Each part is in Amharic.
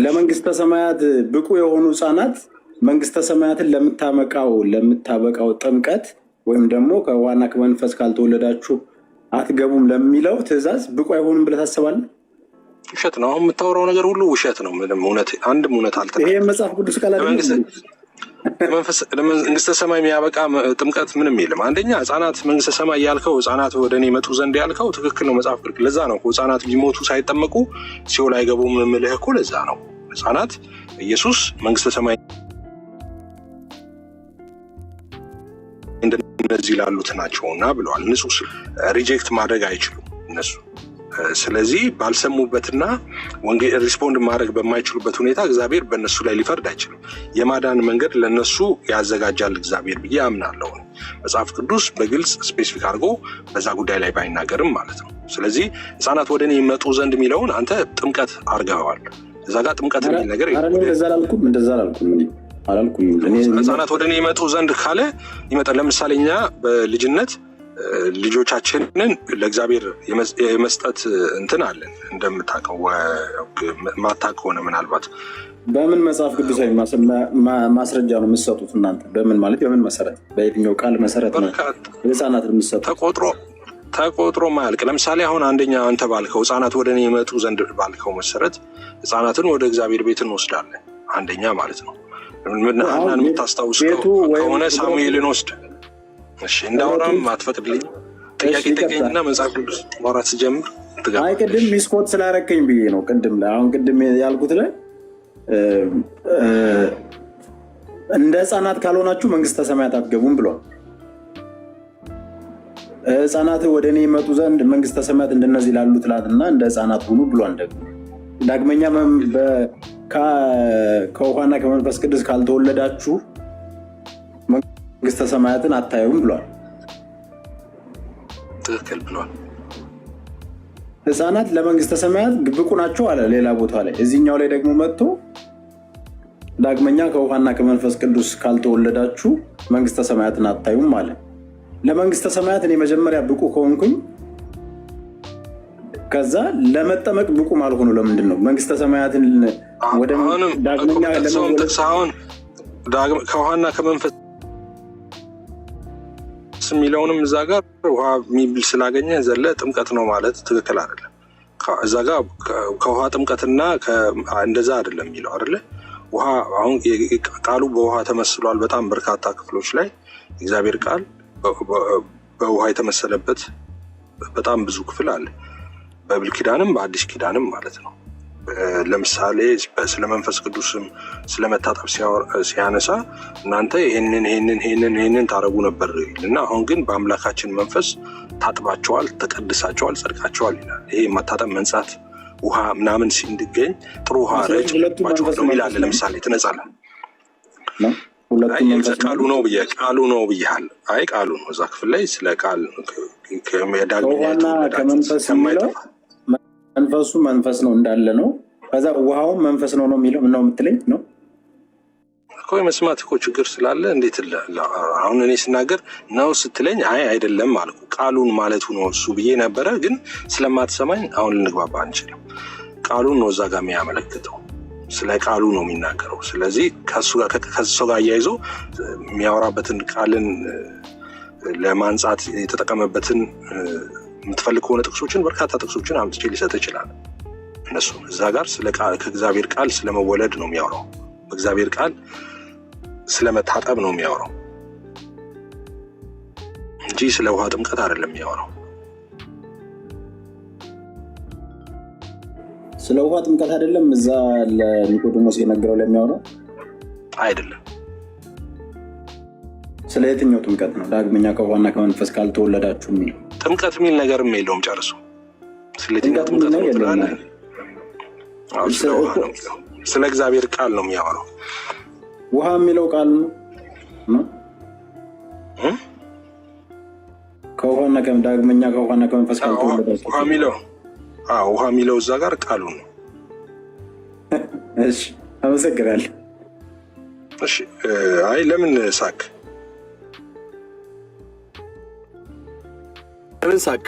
ለመንግስተ ሰማያት ብቁ የሆኑ ህፃናት መንግስተ ሰማያትን ለምታበቃው ጥምቀት ወይም ደግሞ ከዋና ከመንፈስ ካልተወለዳችሁ አትገቡም ለሚለው ትእዛዝ ብቁ አይሆንም ብለህ ታስባለህ? ውሸት ነው። አሁን የምታወራው ነገር ሁሉ ውሸት ነው። ምንም እውነት አንድም እውነት አልተናገረም። ይሄ መጽሐፍ ቅዱስ ቃል አይደለም። ለመንግስተ ሰማይ የሚያበቃ ጥምቀት ምንም የለም። አንደኛ ህፃናት መንግስተ ሰማይ ያልከው ህፃናት ወደ እኔ መጡ ዘንድ ያልከው ትክክል ነው። መጽሐፍ ቅዱስ ለዛ ነው ህፃናት ቢሞቱ ሳይጠመቁ ሲኦል አይገቡም የምልህ እኮ ለዛ ነው። ህፃናት ኢየሱስ መንግስተ ሰማይ እንደነዚህ ላሉት ናቸውና ብለዋል። ንጹህ ሪጀክት ማድረግ አይችሉም እነሱ። ስለዚህ ባልሰሙበትና ወንጌል ሪስፖንድ ማድረግ በማይችሉበት ሁኔታ እግዚአብሔር በእነሱ ላይ ሊፈርድ አይችልም። የማዳን መንገድ ለነሱ ያዘጋጃል እግዚአብሔር ብዬ አምናለሁ። መጽሐፍ ቅዱስ በግልጽ ስፔሲፊክ አድርጎ በዛ ጉዳይ ላይ ባይናገርም ማለት ነው። ስለዚህ ህፃናት ወደ እኔ ይመጡ ዘንድ የሚለውን አንተ ጥምቀት አድርገዋል። እዛ ጋር ጥምቀት የሚል ነገር ህፃናት ወደ እኔ ይመጡ ዘንድ ካለ ይመጣል። ለምሳሌ እኛ በልጅነት ልጆቻችንን ለእግዚአብሔር የመስጠት እንትን አለን። እንደምታውቀው ማታውቅ ሆነ ምናልባት በምን መጽሐፍ ቅዱሳዊ ማስረጃ ነው የምትሰጡት እናንተ? በምን ማለት በምን መሰረት በየትኛው ቃል መሰረት ነው ህፃናት የምትሰጡት? ተቆጥሮ ማያልቅ። ለምሳሌ አሁን አንደኛ አንተ ባልከው ህፃናት ወደ እኔ ይመጡ ዘንድ ባልከው መሰረት ህፃናትን ወደ እግዚአብሔር ቤት እንወስዳለን። አንደኛ ማለት ነው። ምናምን የምታስታውስ ከሆነ ሳሙኤልን ወስድ። እሺ እንዳወራም አትፈቅድልኝ። ጥያቄ ጠይቀኝና መጽሐፍ ቅዱስ ማውራት ስጀምር አይ ቅድም ሚስኮት ስላረከኝ ብዬ ነው። ቅድም ያልኩት ላይ እንደ ህፃናት ካልሆናችሁ መንግስተ ሰማያት አትገቡም ብሏል። ህፃናት ወደ እኔ ይመጡ ዘንድ መንግስተ ሰማያት እንደነዚህ ላሉት ላትና እንደ ህፃናት ሁኑ ብሏል። ዳግመኛ ከውሃና ከመንፈስ ቅዱስ ካልተወለዳችሁ መንግስተ ሰማያትን አታዩም ብሏል። ትክክል ብሏል። ህፃናት ለመንግስተ ሰማያት ብቁ ናቸው አለ ሌላ ቦታ ላይ። እዚህኛው ላይ ደግሞ መጥቶ ዳግመኛ ከውሃና ከመንፈስ ቅዱስ ካልተወለዳችሁ መንግስተ ሰማያትን አታዩም አለ። ለመንግስተ ሰማያት እኔ መጀመሪያ ብቁ ከሆንኩኝ ከዛ ለመጠመቅ ብቁ ማልሆኑ ለምንድን ነው? መንግስተ ሰማያትን ወደ ዳግመኛ ከውሃና ከመንፈስ የሚለውንም እዛ ጋር ውሃ የሚብል ስላገኘ ዘለ ጥምቀት ነው ማለት ትክክል አይደለም። እዛ ጋር ከውሃ ጥምቀትና እንደዛ አይደለም የሚለው አይደለ። ውሃ አሁን ቃሉ በውሃ ተመስሏል። በጣም በርካታ ክፍሎች ላይ እግዚአብሔር ቃል በውሃ የተመሰለበት በጣም ብዙ ክፍል አለ። በብሉይ ኪዳንም በአዲስ ኪዳንም ማለት ነው። ለምሳሌ ስለ መንፈስ ቅዱስም ስለመታጠብ ሲያነሳ እናንተ ይህንን ታረጉ ነበር ይልና አሁን ግን በአምላካችን መንፈስ ታጥባቸዋል፣ ተቀድሳቸዋል፣ ጸድቃቸዋል ይላል። ይሄ መታጠብ መንጻት ውሃ ምናምን ሲንድገኝ ጥሩ ውሃ ረጭባቸዋል ነው ይላል። ለምሳሌ ትነጻለህ ቃሉ ነው ብያል። አይ ቃሉ ነው እዛ ክፍል ላይ ስለ ቃል መንፈሱ መንፈስ ነው እንዳለ ነው። ከዛ ውሃውም መንፈስ ነው የሚለው ነው የምትለኝ ነው እኮ። የመስማት እኮ ችግር ስላለ እንዴት አሁን እኔ ስናገር ነው ስትለኝ አይ አይደለም አልኩ። ቃሉን ማለቱ ነው እሱ ብዬ ነበረ፣ ግን ስለማትሰማኝ አሁን ልንግባባ አንችልም። ቃሉን ነው እዛ ጋር የሚያመለክተው፣ ስለ ቃሉ ነው የሚናገረው። ስለዚህ ከሱ ጋር አያይዞ የሚያወራበትን ቃልን ለማንጻት የተጠቀመበትን የምትፈልግ ከሆነ ጥቅሶችን በርካታ ጥቅሶችን አምጥቼ ሊሰጥ ይችላል። እነሱ እዛ ጋር ከእግዚአብሔር ቃል ስለመወለድ ነው የሚያወራው፣ በእግዚአብሔር ቃል ስለመታጠብ ነው የሚያወራው እንጂ ስለ ውሃ ጥምቀት አይደለም የሚያወራው። ስለ ውሃ ጥምቀት አይደለም እዛ ለኒቆዲሞስ የነገረው ለሚያወራው አይደለም። ስለ የትኛው ጥምቀት ነው? ዳግመኛ ከውሃና ከመንፈስ ካልተወለዳችሁ የሚለው ጥምቀት የሚል ነገርም የለውም ጨርሶ። ስለ የትኛው ጥምቀት ነው ትላለህ? ስለ ውሃ ነው የሚለው። ስለ እግዚአብሔር ቃል ነው የሚያወራው። ውሃ የሚለው ቃል ነው ከውሃና ዳግመኛ ከውሃና ከመንፈስ ካልተወለዳችሁ ውሃ የሚለው እዛ ጋር ቃሉ ነው። እሺ አመሰግናለሁ። እሺ አይ ለምን ሳቅ?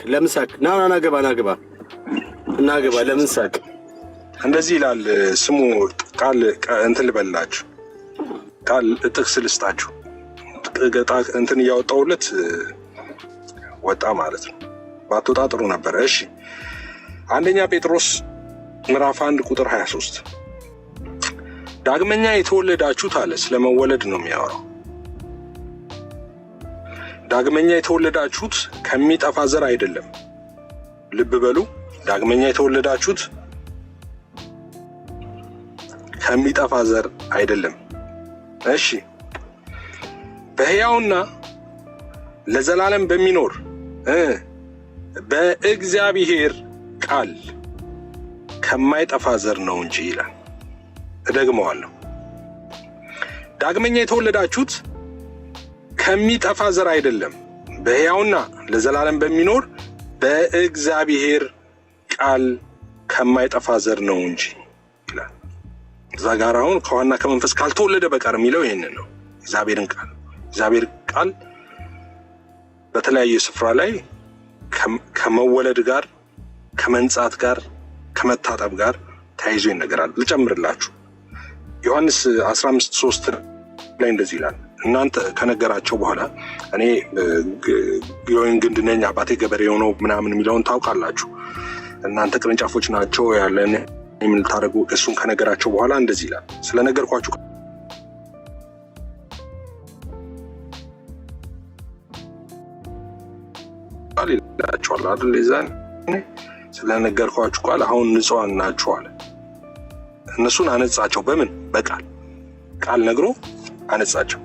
ለምን ሳቅ? ና ግባ። ለምን ሳቅ? እንደዚህ ይላል። ስሙ ቃል እንትን ልበላችሁ፣ ቃል ጥቅስ ልስጣችሁ። እንትን እያወጣሁለት ወጣ ማለት ነው። ባትወጣ ጥሩ ነበረ። እሺ አንደኛ ጴጥሮስ ምዕራፍ 1 ቁጥር 23 ዳግመኛ የተወለዳችሁት አለ። ስለመወለድ ነው የሚያወራው። ዳግመኛ የተወለዳችሁት ከሚጠፋ ዘር አይደለም። ልብ በሉ። ዳግመኛ የተወለዳችሁት ከሚጠፋ ዘር አይደለም። እሺ በሕያውና ለዘላለም በሚኖር በእግዚአብሔር ቃል ከማይጠፋ ዘር ነው እንጂ ይላል። እደግመዋለሁ። ዳግመኛ የተወለዳችሁት ከሚጠፋ ዘር አይደለም፣ በሕያውና ለዘላለም በሚኖር በእግዚአብሔር ቃል ከማይጠፋ ዘር ነው እንጂ ይላል። እዛ ጋር አሁን ከዋና ከመንፈስ ካልተወለደ በቀር የሚለው ይህንን ነው። እግዚአብሔር ቃል በተለያየ ስፍራ ላይ ከመወለድ ጋር፣ ከመንጻት ጋር፣ ከመታጠብ ጋር ተያይዞ ይነገራል። ልጨምርላችሁ። ዮሐንስ 15:3 ላይ እንደዚህ ይላል። እናንተ ከነገራቸው በኋላ እኔ የወይን ግንድ ነኝ፣ አባቴ ገበሬ ነው ምናምን የሚለውን ታውቃላችሁ፣ እናንተ ቅርንጫፎች ናቸው ያለን ምን ልታደርጉ? እሱን ከነገራቸው በኋላ እንደዚህ ይላል። ስለነገርኳችሁ ቃል ይላችኋል አይደል? ይዛን ስለነገርኳችሁ ቃል አሁን ንጹሐን ናችሁ አለ። እነሱን አነጻቸው። በምን? በቃል ቃል ነግሮ አነጻቸው።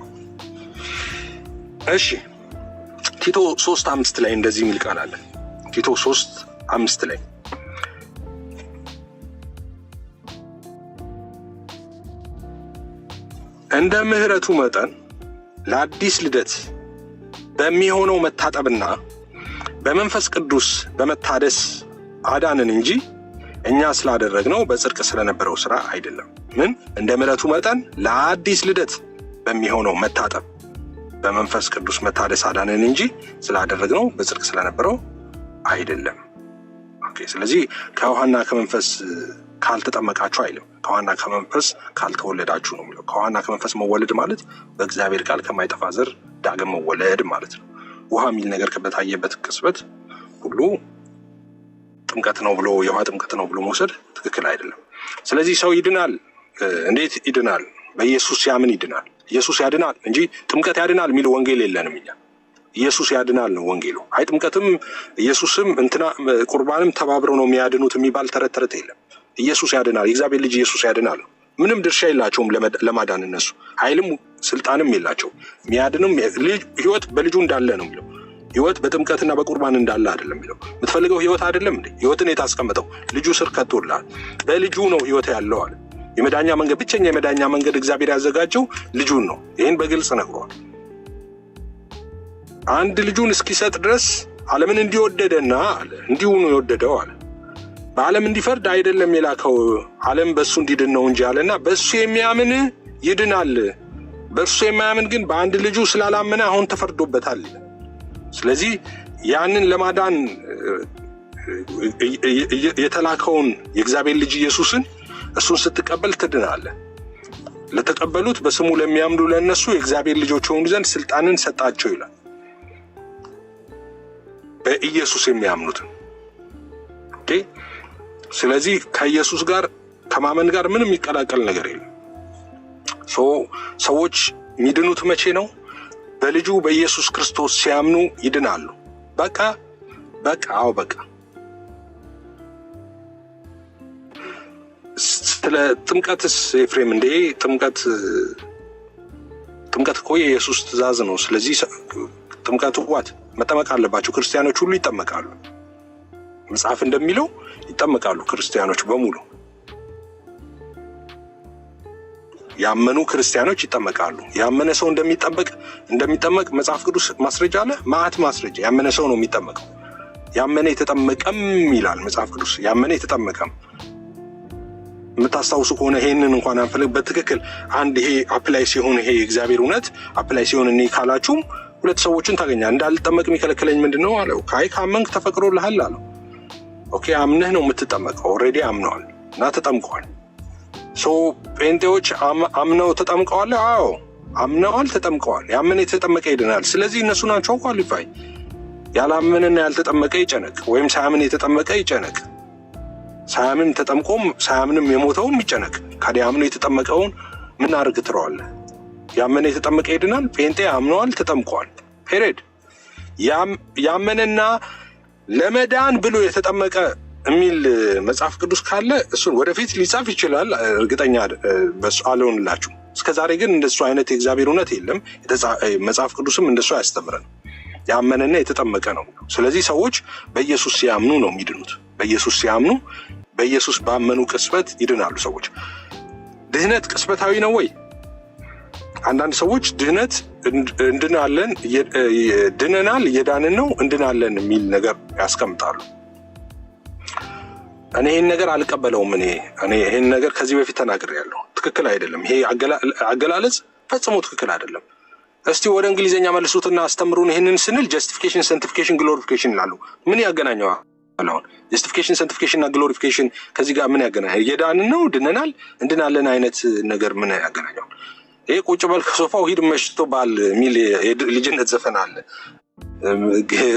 እሺ ቲቶ 3:5 ላይ እንደዚህ የሚል ቃል አለ። ቲቶ 3:5 ላይ እንደ ምሕረቱ መጠን ለአዲስ ልደት በሚሆነው መታጠብና በመንፈስ ቅዱስ በመታደስ አዳንን እንጂ እኛ ስላደረግነው በጽድቅ ስለነበረው ስራ አይደለም። ምን? እንደ ምሕረቱ መጠን ለአዲስ ልደት በሚሆነው መታጠብ በመንፈስ ቅዱስ መታደስ አዳንን እንጂ ስላደረግነው በጽድቅ ስለነበረው አይደለም። ኦኬ። ስለዚህ ከውሃና ከመንፈስ ካልተጠመቃችሁ አይልም። ከውሃና ከመንፈስ ካልተወለዳችሁ ነው የሚለው። ከውሃና ከመንፈስ መወለድ ማለት በእግዚአብሔር ቃል ከማይጠፋ ዘር ዳግም መወለድ ማለት ነው። ውሃ የሚል ነገር በታየበት ቅጽበት ሁሉ ጥምቀት ነው ብሎ የውሃ ጥምቀት ነው ብሎ መውሰድ ትክክል አይደለም። ስለዚህ ሰው ይድናል። እንዴት ይድናል? በኢየሱስ ሲያምን ይድናል። ኢየሱስ ያድናል እንጂ ጥምቀት ያድናል የሚል ወንጌል የለንም እኛ። ኢየሱስ ያድናል ነው ወንጌሉ። አይ ጥምቀትም ኢየሱስም እንትና ቁርባንም ተባብረው ነው የሚያድኑት የሚባል ተረት የለም። ኢየሱስ ያድናል። የእግዚአብሔር ልጅ ኢየሱስ ያድናል። ምንም ድርሻ የላቸውም ለማዳን። እነሱ ኃይልም ስልጣንም የላቸው። የሚያድንም ህይወት በልጁ እንዳለ ነው የሚለው። ህይወት በጥምቀትና በቁርባን እንዳለ አይደለም የሚለው። የምትፈልገው ህይወት አይደለም እንዴ? ህይወትን የታስቀመጠው ልጁ ስር ከቶልሃል። በልጁ ነው ህይወት ያለው አለ። የመዳኛ መንገድ፣ ብቸኛ የመዳኛ መንገድ እግዚአብሔር ያዘጋጀው ልጁን ነው። ይህን በግልጽ ነግሯል። አንድ ልጁን እስኪሰጥ ድረስ ዓለምን እንዲወደደና አለ እንዲሁ ነው የወደደው አለ። በዓለም እንዲፈርድ አይደለም የላከው፣ ዓለም በእሱ እንዲድን ነው እንጂ አለና በእሱ የሚያምን ይድናል፣ በእርሱ የማያምን ግን በአንድ ልጁ ስላላመነ አሁን ተፈርዶበታል። ስለዚህ ያንን ለማዳን የተላከውን የእግዚአብሔር ልጅ ኢየሱስን እሱን ስትቀበል ትድናለህ። ለተቀበሉት በስሙ ለሚያምኑ ለእነሱ የእግዚአብሔር ልጆች የሆኑ ዘንድ ስልጣንን ሰጣቸው ይላል። በኢየሱስ የሚያምኑትን። ኦኬ። ስለዚህ ከኢየሱስ ጋር ከማመን ጋር ምንም የሚቀላቀል ነገር የለም። ሰዎች የሚድኑት መቼ ነው? በልጁ በኢየሱስ ክርስቶስ ሲያምኑ ይድናሉ። በቃ አዎ በቃ። ስለ ጥምቀትስ ኤፍሬም እንዴ? ጥምቀት እኮ የኢየሱስ ትእዛዝ ነው። ስለዚህ ጥምቀት ዋት መጠመቅ አለባቸው። ክርስቲያኖች ሁሉ ይጠመቃሉ። መጽሐፍ እንደሚለው ይጠመቃሉ ክርስቲያኖች በሙሉ። ያመኑ ክርስቲያኖች ይጠመቃሉ። ያመነ ሰው እንደሚጠመቅ መጽሐፍ ቅዱስ ማስረጃ አለ። ማዕት ማስረጃ። ያመነ ሰው ነው የሚጠመቀው። ያመነ የተጠመቀም ይላል መጽሐፍ ቅዱስ። ያመነ የተጠመቀም የምታስታውሱ ከሆነ ይሄንን እንኳን አንፈልግ በትክክል አንድ ይሄ አፕላይ ሲሆን ይሄ እግዚአብሔር እውነት አፕላይ ሲሆን እኔ ካላችሁም ሁለት ሰዎችን ታገኛ። እንዳልጠመቅ የሚከለክለኝ ምንድን ነው አለው። ካመንክ ተፈቅዶልሃል አለው። ኦኬ አምነህ ነው የምትጠመቀው። ኦልሬዲ አምነዋል። እና ተጠምቀዋል። ጴንጤዎች አምነው ተጠምቀዋል። አዎ አምነዋል፣ ተጠምቀዋል። ያመነ የተጠመቀ ይድናል። ስለዚህ እነሱ ናቸው ኳሊፋይ። ያላመነና ያልተጠመቀ ይጨነቅ፣ ወይም ሳያምን የተጠመቀ ይጨነቅ። ሳያምን ተጠምቆም ሳያምንም የሞተውም ይጨነቅ። ካዲያ አምኖ የተጠመቀውን ምን አድርግ ትለዋለህ? ያመነ የተጠመቀ ይድናል። ጴንጤ አምነዋል፣ ተጠምቀዋል። ፔሬድ። ያመነና ለመዳን ብሎ የተጠመቀ የሚል መጽሐፍ ቅዱስ ካለ እሱን ወደፊት ሊጻፍ ይችላል። እርግጠኛ አልሆንላችሁ። እስከዛሬ ግን እንደሱ አይነት የእግዚአብሔር እውነት የለም። መጽሐፍ ቅዱስም እንደሱ አያስተምረን። ያመነና የተጠመቀ ነው። ስለዚህ ሰዎች በኢየሱስ ሲያምኑ ነው የሚድኑት። በኢየሱስ ሲያምኑ፣ በኢየሱስ ባመኑ ቅጽበት ይድናሉ ሰዎች። ድህነት ቅጽበታዊ ነው ወይ? አንዳንድ ሰዎች ድህነት እንድናለን፣ ድነናል፣ እየዳንን ነው፣ እንድናለን የሚል ነገር ያስቀምጣሉ። እኔ ይህን ነገር አልቀበለውም። እኔ ይህን ነገር ከዚህ በፊት ተናግሬያለሁ። ትክክል አይደለም። ይሄ አገላለጽ ፈጽሞ ትክክል አይደለም። እስቲ ወደ እንግሊዝኛ መልሱትና አስተምሩን። ይህንን ስንል ጀስቲፊኬሽን፣ ሳንቲፊኬሽን፣ ግሎሪፊኬሽን ይላሉ። ምን ያገናኘዋል? አሁን ጀስቲፊኬሽን፣ ሳንቲፊኬሽን እና ግሎሪፊኬሽን ከዚህ ጋር ምን ያገናኛል? እየዳንን ነው፣ ድነናል፣ እንድናለን አይነት ነገር ምን ያገናኘዋል? ይሄ ቁጭ በል ከሶፋው ሂድ መሽቶ ባል የሚል ልጅነት ዘፈን አለ።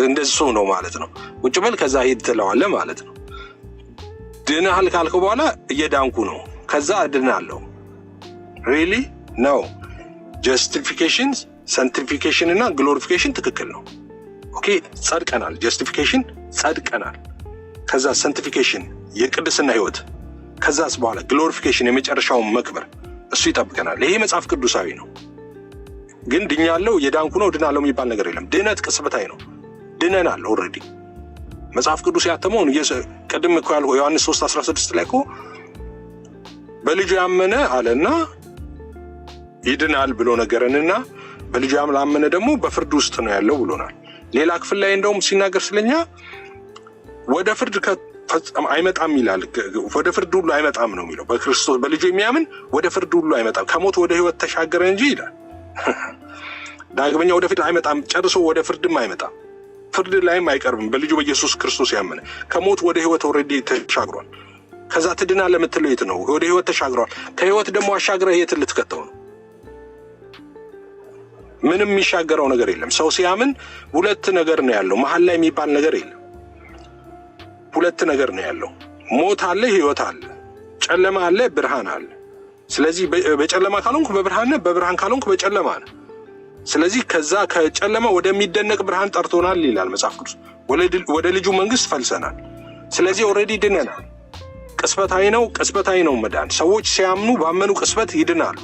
እንደሱ ነው ማለት ነው። ቁጭ በል ከዛ ሂድ ትለዋለህ ማለት ነው። ድነሃል ካልከው በኋላ እየዳንኩ ነው፣ ከዛ እድናለሁ። ሪሊ ነው። ጀስቲፊኬሽን፣ ሳንቲፊኬሽን እና ግሎሪፊኬሽን ትክክል ነው። ኦኬ፣ ጸድቀናል። ጀስቲፊኬሽን ጸድቀናል። ከዛ ሳንቲፊኬሽን የቅድስና ህይወት፣ ከዛስ በኋላ ግሎሪፊኬሽን የመጨረሻውን መክበር፣ እሱ ይጠብቀናል። ይሄ መጽሐፍ ቅዱሳዊ ነው። ግን ድኛለሁ፣ የዳንኩ ነው፣ ድናለሁ የሚባል ነገር የለም። ድህነት ቅጽበታዊ ነው። ድነናል ኦልሬዲ። መጽሐፍ ቅዱስ ያተመውን ቅድም እኮ ያልኩ ዮሐንስ 3:16 ላይ እኮ በልጁ ያመነ አለና ይድናል ብሎ ነገረንና በልጁ ያላመነ ደግሞ በፍርድ ውስጥ ነው ያለው ብሎናል። ሌላ ክፍል ላይ እንደውም ሲናገር ስለኛ ወደ ፍርድ አይመጣም ይላል። ወደ ፍርድ ሁሉ አይመጣም ነው የሚለው። በክርስቶስ በልጁ የሚያምን ወደ ፍርድ ሁሉ አይመጣም፣ ከሞት ወደ ህይወት ተሻገረ እንጂ ይላል። ዳግመኛ ወደ ፍርድ አይመጣም፣ ጨርሶ ወደ ፍርድም አይመጣም፣ ፍርድ ላይም አይቀርብም። በልጁ በኢየሱስ ክርስቶስ ያመነ ከሞት ወደ ህይወት ኦልሬዲ ተሻግሯል። ከዛ ትድናለህ የምትለው የት ነው? ወደ ህይወት ተሻግሯል። ከህይወት ደግሞ አሻግረህ የት ልትከተው ነው? ምንም የሚሻገረው ነገር የለም። ሰው ሲያምን ሁለት ነገር ነው ያለው። መሀል ላይ የሚባል ነገር የለም። ሁለት ነገር ነው ያለው። ሞት አለ፣ ህይወት አለ። ጨለማ አለ፣ ብርሃን አለ። ስለዚህ በጨለማ ካልሆንኩ በብርሃን ነህ፣ በብርሃን ካልሆንኩ በጨለማ ነህ። ስለዚህ ከዛ ከጨለማ ወደሚደነቅ ብርሃን ጠርቶናል ይላል መጽሐፍ ቅዱስ። ወደ ልጁ መንግስት ፈልሰናል። ስለዚህ ኦልሬዲ ድነናል። ቅጽበታዊ ነው መዳን። ሰዎች ሲያምኑ ባመኑ ቅጽበት ይድናሉ።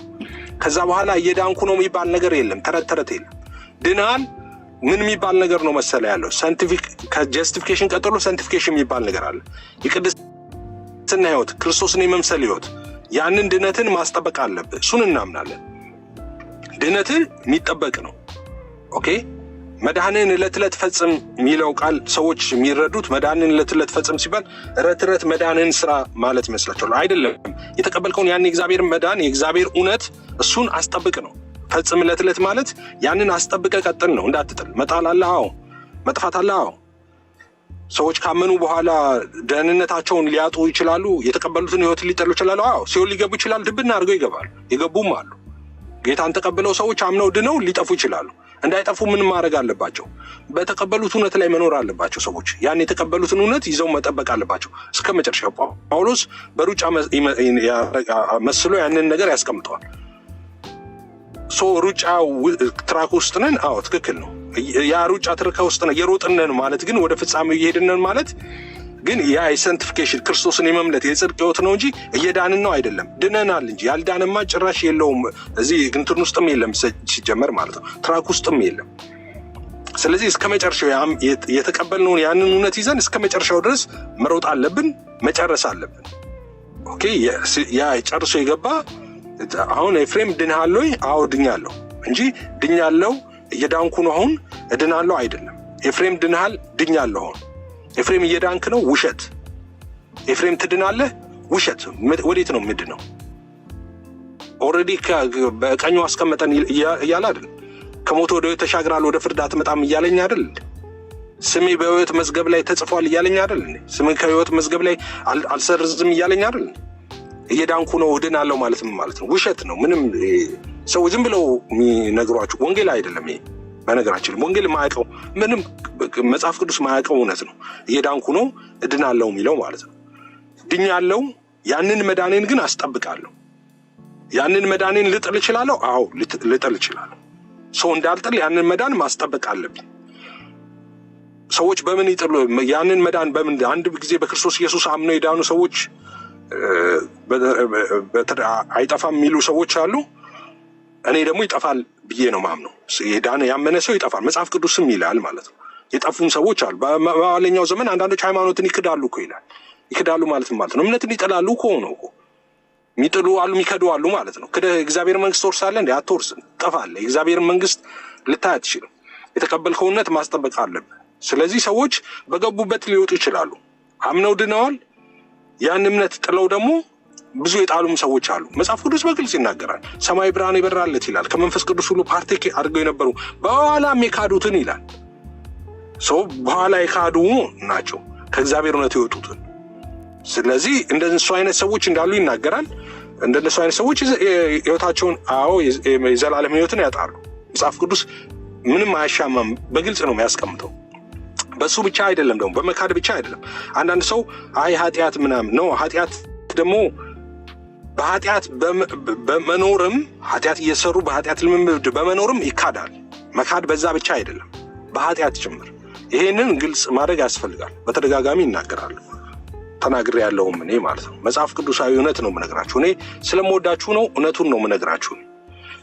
ከዛ በኋላ እየዳንኩ ነው የሚባል ነገር የለም። ተረት የለም። ድናል ምን የሚባል ነገር ነው መሰለ ያለው? ከጀስቲፊኬሽን ቀጥሎ ሳንቲፊኬሽን የሚባል ነገር አለ። የቅድስና ህይወት፣ ክርስቶስን የመምሰል ህይወት። ያንን ድነትን ማስጠበቅ አለብህ። እሱን እናምናለን። ድነትን የሚጠበቅ ነው። ኦኬ። መድኃንን ዕለት ዕለት ፈጽም የሚለው ቃል ሰዎች የሚረዱት መድኃንን ዕለት ዕለት ፈጽም ሲባል ዕለት መድኃንን ስራ ማለት ይመስላቸዋል። አይደለም። የተቀበልከውን ያን የእግዚአብሔር መድኃን፣ የእግዚአብሔር እውነት፣ እሱን አስጠብቅ ነው። ፈጽም ዕለት ዕለት ማለት ያንን አስጠብቀ ቀጥል ነው። እንዳትጥል። መጣል አለ፣ አዎ። መጥፋት አለ፣ አዎ። ሰዎች ካመኑ በኋላ ደህንነታቸውን ሊያጡ ይችላሉ። የተቀበሉትን ህይወት ሊጠሉ ይችላሉ፣ አዎ። ሲኦል ሊገቡ ይችላል። ድብና አድርገው ይገባሉ። የገቡም አሉ። ጌታን ተቀብለው ሰዎች አምነው ድነው ሊጠፉ ይችላሉ። እንዳይጠፉ ምን ማድረግ አለባቸው? በተቀበሉት እውነት ላይ መኖር አለባቸው። ሰዎች ያን የተቀበሉትን እውነት ይዘው መጠበቅ አለባቸው እስከ መጨረሻው። ጳውሎስ በሩጫ መስሎ ያንን ነገር ያስቀምጠዋል። ሩጫ ትራክ ውስጥ ነን። አዎ ትክክል ነው። ያ ሩጫ ትርካ ውስጥ ነን፣ እየሮጥን ነን ማለት ግን ወደ ፍጻሜው እየሄድን ነን ማለት ግን ያ የሳንቲፊኬሽን ክርስቶስን የመምለት የጽድቅ ህይወት ነው እንጂ እየዳንን ነው አይደለም። ድነናል እንጂ ያልዳንማ ጭራሽ የለውም። እዚህ እንትን ውስጥም የለም ሲጀመር ማለት ነው። ትራክ ውስጥም የለም። ስለዚህ እስከ መጨረሻው የተቀበልነውን ያንን እውነት ይዘን እስከ መጨረሻው ድረስ መሮጥ አለብን፣ መጨረስ አለብን። ኦኬ። ያ ጨርሶ የገባ አሁን ኤፍሬም ድንሃል ወይ? አዎ ድኛለሁ እንጂ ድኛለሁ እየዳንኩ ነው አሁን እድናለሁ አይደለም። ኤፍሬም ድንሃል፣ ድኛለሁ አሁን። ኤፍሬም እየዳንክ ነው፣ ውሸት። ኤፍሬም ትድናለህ፣ ውሸት። ወዴት ነው ምንድነው? ኦልሬዲ በቀኙ አስቀመጠን እያለ አይደል? ከሞት ወደ ተሻግራል፣ ወደ ፍርድ አትመጣም እያለኝ አይደል? ስሜ በሕይወት መዝገብ ላይ ተጽፏል እያለኝ አይደል? ስሜ ከሕይወት መዝገብ ላይ አልሰርዝም እያለኝ አይደል? እየዳንኩ ነው እድናለሁ ማለት ምን ማለት ነው? ውሸት ነው። ምንም ሰው ዝም ብለው የሚነግሯችሁ ወንጌል አይደለም ይሄ። በነገራችን ወንጌል ማያውቀው ምንም መጽሐፍ ቅዱስ ማያውቀው እውነት ነው። እየዳንኩ ነው እድናለሁ የሚለው ማለት ነው። ድኛለሁ፣ ያንን መዳኔን ግን አስጠብቃለሁ። ያንን መዳኔን ልጥል እችላለሁ? አዎ ልጥል እችላለሁ። ሰው እንዳልጥል ያንን መዳን ማስጠበቅ አለብኝ። ሰዎች በምን ይጥሉ? ያንን መዳን በምን? አንድ ጊዜ በክርስቶስ ኢየሱስ አምነው የዳኑ ሰዎች አይጠፋም የሚሉ ሰዎች አሉ። እኔ ደግሞ ይጠፋል ብዬ ነው ማምነው። የዳነ ያመነ ሰው ይጠፋል፣ መጽሐፍ ቅዱስም ይላል ማለት ነው። የጠፉም ሰዎች አሉ። በኋለኛው ዘመን አንዳንዶች ሃይማኖትን ይክዳሉ እኮ ይላል። ይክዳሉ ማለት ነው እምነትን ይጥላሉ እኮ ነው። የሚጥሉ አሉ፣ የሚከዱ አሉ ማለት ነው። እግዚአብሔር መንግስት ትወርሳለህ እንዴ? አትወርስም፣ ትጠፋለህ። የእግዚአብሔር መንግስት ልታይ አትችልም። የተቀበልከው እውነት ማስጠበቅ አለብህ። ስለዚህ ሰዎች በገቡበት ሊወጡ ይችላሉ። አምነው ድነዋል። ያን እምነት ጥለው ደግሞ ብዙ የጣሉም ሰዎች አሉ። መጽሐፍ ቅዱስ በግልጽ ይናገራል። ሰማይ ብርሃን ይበራለት ይላል። ከመንፈስ ቅዱስ ሁሉ ፓርቴክ አድርገው የነበሩ በኋላም የካዱትን ይላል። ሰው በኋላ የካዱ ናቸው ከእግዚአብሔር እውነት የወጡትን። ስለዚህ እንደነሱ አይነት ሰዎች እንዳሉ ይናገራል። እንደነሱ አይነት ሰዎች ህይወታቸውን የዘላለም ህይወትን ያጣሉ። መጽሐፍ ቅዱስ ምንም አያሻማም፣ በግልጽ ነው የሚያስቀምጠው። በሱ ብቻ አይደለም ደግሞ በመካድ ብቻ አይደለም። አንዳንድ ሰው ኃጢአት ምናምን ነው። ኃጢአት ደግሞ በኃጢአት በመኖርም ኃጢአት እየሰሩ በኃጢአት ልምምድ በመኖርም ይካዳል። መካድ በዛ ብቻ አይደለም፣ በኃጢአት ጭምር። ይሄንን ግልጽ ማድረግ ያስፈልጋል። በተደጋጋሚ ይናገራሉ፣ ተናግሬ ያለውም እኔ ማለት ነው። መጽሐፍ ቅዱሳዊ እውነት ነው የምነግራችሁ። እኔ ስለምወዳችሁ ነው፣ እውነቱን ነው የምነግራችሁ።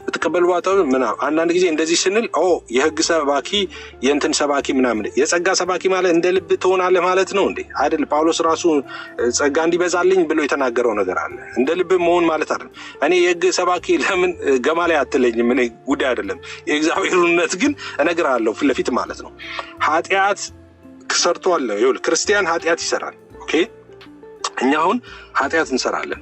በተቀበሉ ምናምን አንዳንድ ጊዜ እንደዚህ ስንል የህግ ሰባኪ የእንትን ሰባኪ ምናምን፣ የጸጋ ሰባኪ ማለት እንደ ልብ ትሆናለህ ማለት ነው እንዴ? አይደል? ጳውሎስ ራሱ ጸጋ እንዲበዛልኝ ብሎ የተናገረው ነገር አለ። እንደ ልብ መሆን ማለት አይደለም። እኔ የህግ ሰባኪ ለምን ገማላይ አትለኝም? እኔ ጉዳይ አይደለም። የእግዚአብሔር እውነት ግን እነግርሃለሁ ፊት ለፊት ማለት ነው። ኃጢአት ሰርቷል። ይኸውልህ ክርስቲያን ኃጢአት ይሰራል። ኦኬ፣ እኛ አሁን ኃጢአት እንሰራለን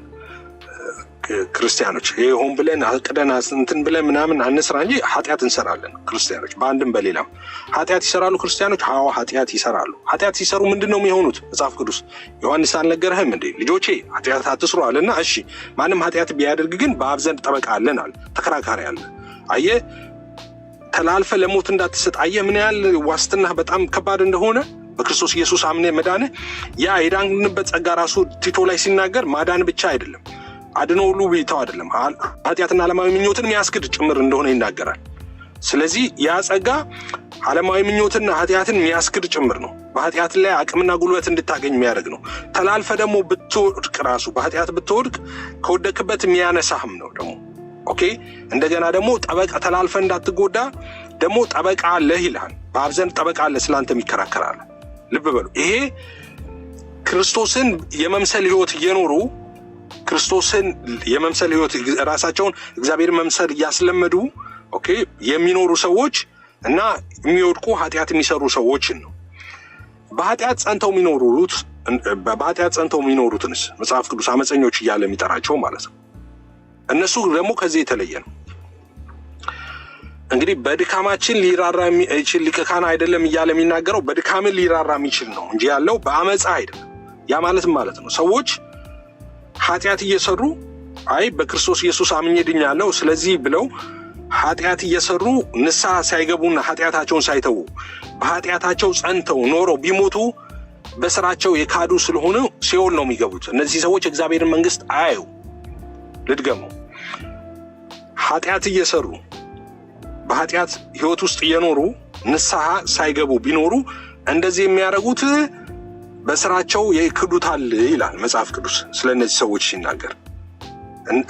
ክርስቲያኖች። ይሄ ሆን ብለን አቅደን እንትን ብለን ምናምን አንስራ እንጂ ኃጢአት እንሰራለን ክርስቲያኖች። በአንድም በሌላም ኃጢአት ይሰራሉ ክርስቲያኖች። ኃጢአት ይሰራሉ። ኃጢአት ሲሰሩ ምንድን ነው የሚሆኑት? መጽሐፍ ቅዱስ ዮሐንስ አልነገረህም እንዴ? ልጆቼ ኃጢአት አትስሩ አለና፣ እሺ ማንም ኃጢአት ቢያደርግ ግን በአብ ዘንድ ጠበቃ አለን አለ፣ ተከራካሪ አለ። አየህ፣ ተላልፈ ለሞት እንዳትሰጥ። አየህ ምን ያህል ዋስትና በጣም ከባድ እንደሆነ በክርስቶስ ኢየሱስ አምነህ መዳንህ። ያ የዳንበት ጸጋ ራሱ ቲቶ ላይ ሲናገር ማዳን ብቻ አይደለም፣ አድኖ ሁሉ ቢታው አይደለም፣ ኃጢአትና ዓለማዊ ምኞትን የሚያስክድ ጭምር እንደሆነ ይናገራል። ስለዚህ ያ ጸጋ ዓለማዊ ምኞትና ኃጢአትን የሚያስክድ ጭምር ነው። በኃጢአት ላይ አቅምና ጉልበት እንድታገኝ የሚያደርግ ነው። ተላልፈ ደግሞ ብትወድቅ ራሱ በኃጢአት ብትወድቅ ከወደቅበት የሚያነሳህም ነው ደግሞ። ኦኬ፣ እንደገና ደግሞ ጠበቃ ተላልፈ እንዳትጎዳ ደግሞ ጠበቃ አለህ ይልሃል። በአብ ዘንድ ጠበቃ አለ፣ ስላንተም ይከራከራል። ልብ በሉ። ይሄ ክርስቶስን የመምሰል ህይወት እየኖሩ ክርስቶስን የመምሰል ህይወት ራሳቸውን እግዚአብሔር መምሰል እያስለመዱ ኦኬ የሚኖሩ ሰዎች እና የሚወድቁ ኃጢአት የሚሰሩ ሰዎችን ነው። በኃጢአት ጸንተው የሚኖሩትንስ መጽሐፍ ቅዱስ አመፀኞች እያለ የሚጠራቸው ማለት ነው። እነሱ ደግሞ ከዚህ የተለየ ነው። እንግዲህ በድካማችን ሊራራ የሚችል ሊቀ ካህን አይደለም እያለ የሚናገረው በድካምን ሊራራ የሚችል ነው እንጂ ያለው በአመፃ አይደለም። ያ ማለት ነው ሰዎች ኃጢአት እየሰሩ በክርስቶስ ኢየሱስ አምኜ ድኛለሁ ስለዚህ ብለው ኃጢአት እየሰሩ ንስሐ ሳይገቡና ኃጢአታቸውን ሳይተዉ በኃጢአታቸው ጸንተው ኖረው ቢሞቱ በስራቸው የካዱ ስለሆነ ሲኦል ነው የሚገቡት። እነዚህ ሰዎች እግዚአብሔርን መንግስት አያዩ። ልድገመው፣ ኃጢአት እየሰሩ በኃጢአት ህይወት ውስጥ እየኖሩ ንስሐ ሳይገቡ ቢኖሩ እንደዚህ የሚያደርጉት በስራቸው ይክዱታል ይላል መጽሐፍ ቅዱስ ስለ እነዚህ ሰዎች ሲናገር።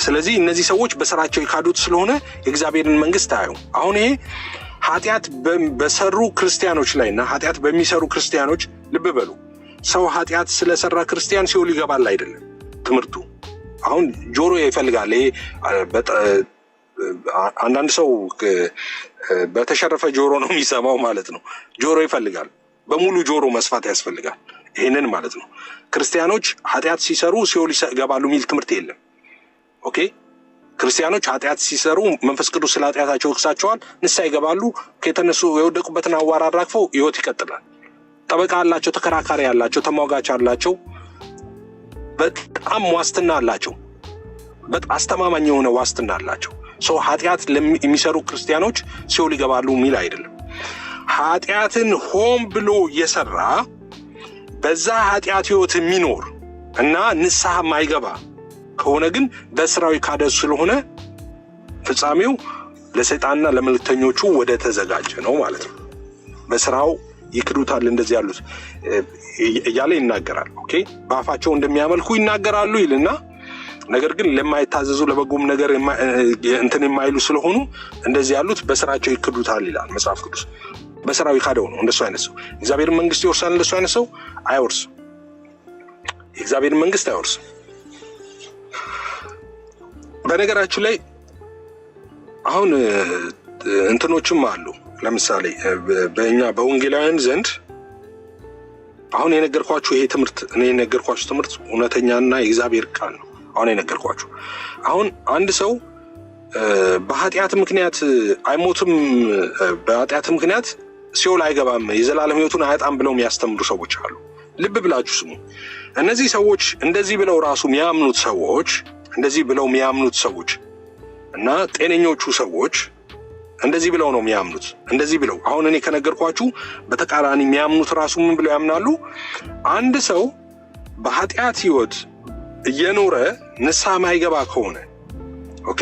ስለዚህ እነዚህ ሰዎች በስራቸው የካዱት ስለሆነ የእግዚአብሔርን መንግስት አያዩ። አሁን ይሄ ኃጢአት በሰሩ ክርስቲያኖች ላይና ኃጢአት በሚሰሩ ክርስቲያኖች ልብ በሉ። ሰው ኃጢአት ስለሰራ ክርስቲያን ሲኦል ይገባል አይደለም ትምህርቱ። አሁን ጆሮ ይፈልጋል። ይሄ አንዳንድ ሰው በተሸረፈ ጆሮ ነው የሚሰማው ማለት ነው። ጆሮ ይፈልጋል። በሙሉ ጆሮ መስፋት ያስፈልጋል። ይሄንን ማለት ነው። ክርስቲያኖች ኃጢአት ሲሰሩ ሲኦል ይገባሉ የሚል ትምህርት የለም። ኦኬ፣ ክርስቲያኖች ኃጢአት ሲሰሩ መንፈስ ቅዱስ ስለ ኃጢአታቸው ይክሳቸዋል፣ ንስሐ ይገባሉ። ከተነሱ የወደቁበትን አዋራ አራግፈው ህይወት ይቀጥላል። ጠበቃ አላቸው፣ ተከራካሪ አላቸው፣ ተሟጋች አላቸው፣ በጣም ዋስትና አላቸው፣ በጣም አስተማማኝ የሆነ ዋስትና አላቸው። ሰው ኃጢአት የሚሰሩ ክርስቲያኖች ሲኦል ይገባሉ የሚል አይደለም። ኃጢአትን ሆን ብሎ እየሰራ በዛ ኃጢአት ህይወት የሚኖር እና ንስሐ ማይገባ ከሆነ ግን በስራው ካደ ስለሆነ ፍጻሜው ለሰይጣንና ለመልእክተኞቹ ወደ ተዘጋጀ ነው ማለት ነው። በስራው ይክዱታል እንደዚህ ያሉት እያለ ይናገራል። ኦኬ በአፋቸው እንደሚያመልኩ ይናገራሉ ይልና ነገር ግን ለማይታዘዙ ለበጎም ነገር እንትን የማይሉ ስለሆኑ እንደዚህ ያሉት በስራቸው ይክዱታል ይላል መጽሐፍ ቅዱስ። በስራው ይካደው ነው እንደሱ አይነት ሰው እግዚአብሔር መንግስት ይወርሳል። እንደሱ አይነት ሰው አይወርስም፣ የእግዚአብሔር መንግስት አይወርስም። በነገራችን ላይ አሁን እንትኖችም አሉ። ለምሳሌ በእኛ በወንጌላውያን ዘንድ አሁን የነገርኳችሁ ይሄ ትምህርት እኔ የነገርኳችሁ ትምህርት እውነተኛና የእግዚአብሔር ቃል ነው። አሁን የነገርኳችሁ አሁን አንድ ሰው በኃጢአት ምክንያት አይሞትም፣ በኃጢአት ምክንያት ሲኦል አይገባም፣ የዘላለም ህይወቱን አያጣም ብለው የሚያስተምሩ ሰዎች አሉ። ልብ ብላችሁ ስሙ። እነዚህ ሰዎች እንደዚህ ብለው ራሱ የሚያምኑት ሰዎች እንደዚህ ብለው የሚያምኑት ሰዎች እና ጤነኞቹ ሰዎች እንደዚህ ብለው ነው የሚያምኑት። እንደዚህ ብለው አሁን እኔ ከነገርኳችሁ በተቃራኒ የሚያምኑት ራሱ ምን ብለው ያምናሉ? አንድ ሰው በኃጢአት ህይወት እየኖረ ንስሐ ማይገባ ከሆነ ኦኬ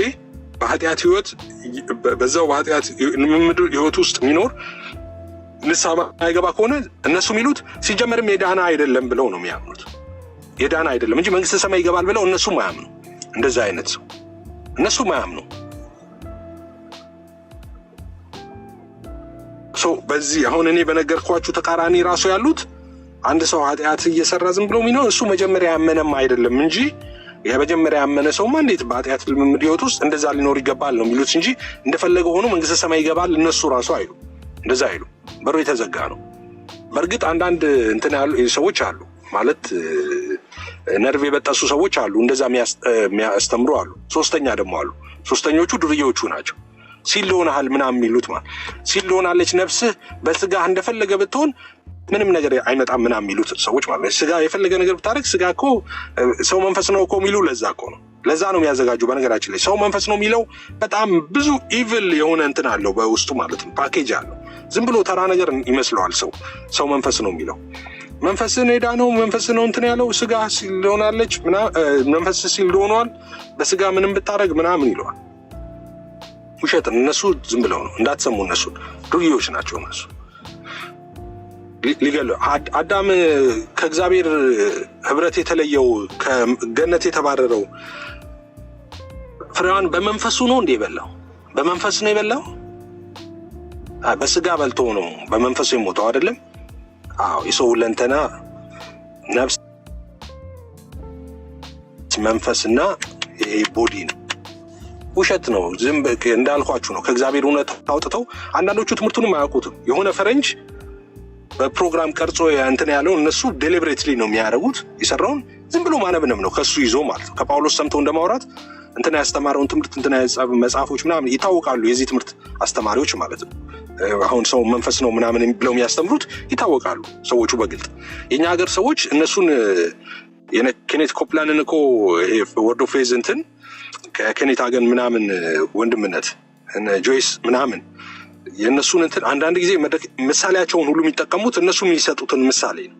በኃጢአት ህይወት በዛው በኃጢአት ህይወት ውስጥ የሚኖር ንስሐ ማይገባ ከሆነ እነሱ የሚሉት ሲጀመርም የዳና አይደለም ብለው ነው የሚያምኑት። የዳና አይደለም እንጂ መንግስተ ሰማይ ይገባል ብለው እነሱም አያምኑ። እንደዛ አይነት ሰው እነሱም አያምኑ። በዚህ አሁን እኔ በነገርኳችሁ ተቃራኒ ራሱ ያሉት አንድ ሰው ኃጢአት እየሰራ ዝም ብሎ የሚኖር እሱ መጀመሪያ ያመነም አይደለም እንጂ የመጀመሪያ ያመነ ሰውማ እንዴት በኃጢአት ልምምድ ህይወት ውስጥ እንደዛ ሊኖር ይገባል ነው የሚሉት እንጂ እንደፈለገ ሆኖ መንግስተ ሰማይ ይገባል እነሱ ራሱ አይሉ። እንደዛ አይሉ። በሩ የተዘጋ ነው። በእርግጥ አንዳንድ እንትን ያሉ ሰዎች አሉ ማለት ነርቭ የበጠሱ ሰዎች አሉ፣ እንደዛ የሚያስተምሩ አሉ። ሶስተኛ ደግሞ አሉ። ሶስተኞቹ ዱርዬዎቹ ናቸው። ሲልሆናል ምናምን የሚሉት ማለት ሲልሆናለች ነፍስህ በስጋህ እንደፈለገ ብትሆን ምንም ነገር አይመጣም ምናምን የሚሉት ሰዎች ማለት ስጋ የፈለገ ነገር ብታረግ ስጋ እኮ ሰው መንፈስ ነው እኮ የሚሉ ለዛ እኮ ነው። ለዛ ነው የሚያዘጋጁ። በነገራችን ላይ ሰው መንፈስ ነው የሚለው በጣም ብዙ ኢቪል የሆነ እንትን አለው በውስጡ ማለት ነው። ፓኬጅ አለው። ዝም ብሎ ተራ ነገር ይመስለዋል ሰው መንፈስ ነው የሚለው። መንፈስን ሄዳ ነው መንፈስ ነው እንትን ያለው ስጋ ሲልሆናለች መንፈስ ሲልሆኗል በስጋ ምንም ብታረግ ምናምን ይለዋል። ውሸት። እነሱ ዝም ብለው ነው እንዳትሰሙ። እነሱ ዱርዬዎች ናቸው። እነሱ ሊገሉ አዳም ከእግዚአብሔር ህብረት የተለየው ከገነት የተባረረው ፍሬዋን በመንፈሱ ነው እንዴ የበላው? በመንፈስ ነው የበላው? በስጋ በልቶ ነው በመንፈሱ የሞተው አይደለም? አዎ የሰው ለንተና ነፍስ መንፈስና ቦዲ ነው። ውሸት ነው። ዝም እንዳልኳችሁ ነው። ከእግዚአብሔር እውነት አውጥተው አንዳንዶቹ ትምህርቱንም አያውቁትም። የሆነ ፈረንጅ በፕሮግራም ቀርጾ እንትን ያለው እነሱ ዴሊብሬትሊ ነው የሚያደርጉት። የሰራውን ዝም ብሎ ማነብንም ነው ከሱ ይዞ ማለት ነው። ከጳውሎስ ሰምተው እንደማውራት እንትና ያስተማረውን ትምህርት እንትና መጽሐፎች ምናምን ይታወቃሉ። የዚህ ትምህርት አስተማሪዎች ማለት ነው። አሁን ሰው መንፈስ ነው ምናምን ብለው የሚያስተምሩት ይታወቃሉ ሰዎቹ በግልጥ። የኛ ሀገር ሰዎች እነሱን ኬኔት ኮፕላንን እኮ ወርድ ኦፍ ፌዝ እንትን ከኬኔት አገን ምናምን ወንድምነት ጆይስ ምናምን የእነሱን እንትን አንዳንድ ጊዜ ምሳሌያቸውን ሁሉ የሚጠቀሙት እነሱ የሚሰጡትን ምሳሌ ነው።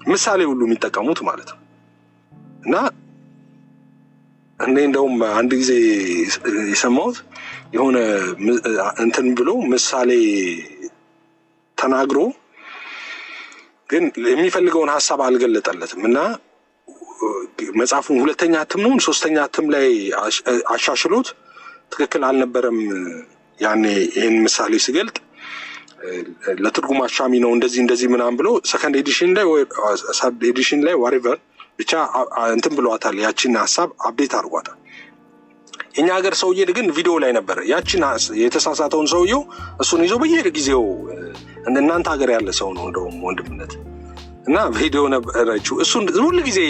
ምሳሌ ሁሉ የሚጠቀሙት ማለት ነው። እና እኔ እንደውም አንድ ጊዜ የሰማሁት የሆነ እንትን ብሎ ምሳሌ ተናግሮ ግን የሚፈልገውን ሀሳብ አልገለጠለትም እና መጽሐፉን ሁለተኛ እትም ነው ሶስተኛ እትም ላይ አሻሽሎት ትክክል አልነበረም። ያኔ ይህን ምሳሌ ሲገልጥ ለትርጉም አሻሚ ነው እንደዚህ ምናምን ብሎ ሰከንድ ኤዲሽን ላይ ወይ ሰርድ ኤዲሽን ላይ ዋሬቨር ብቻ እንትን ብሏታል። ያቺን ሀሳብ አፕዴት አድርጓታል። የኛ ሀገር ሰውዬ ግን ቪዲዮ ላይ ነበር ያቺን የተሳሳተውን ሰውዬው እሱን ይዞ በየጊዜው እናንተ ሀገር ያለ ሰው ነው እንደውም ወንድምነት እና ቪዲዮ ነበረችው እሱን ሁሉ ጊዜ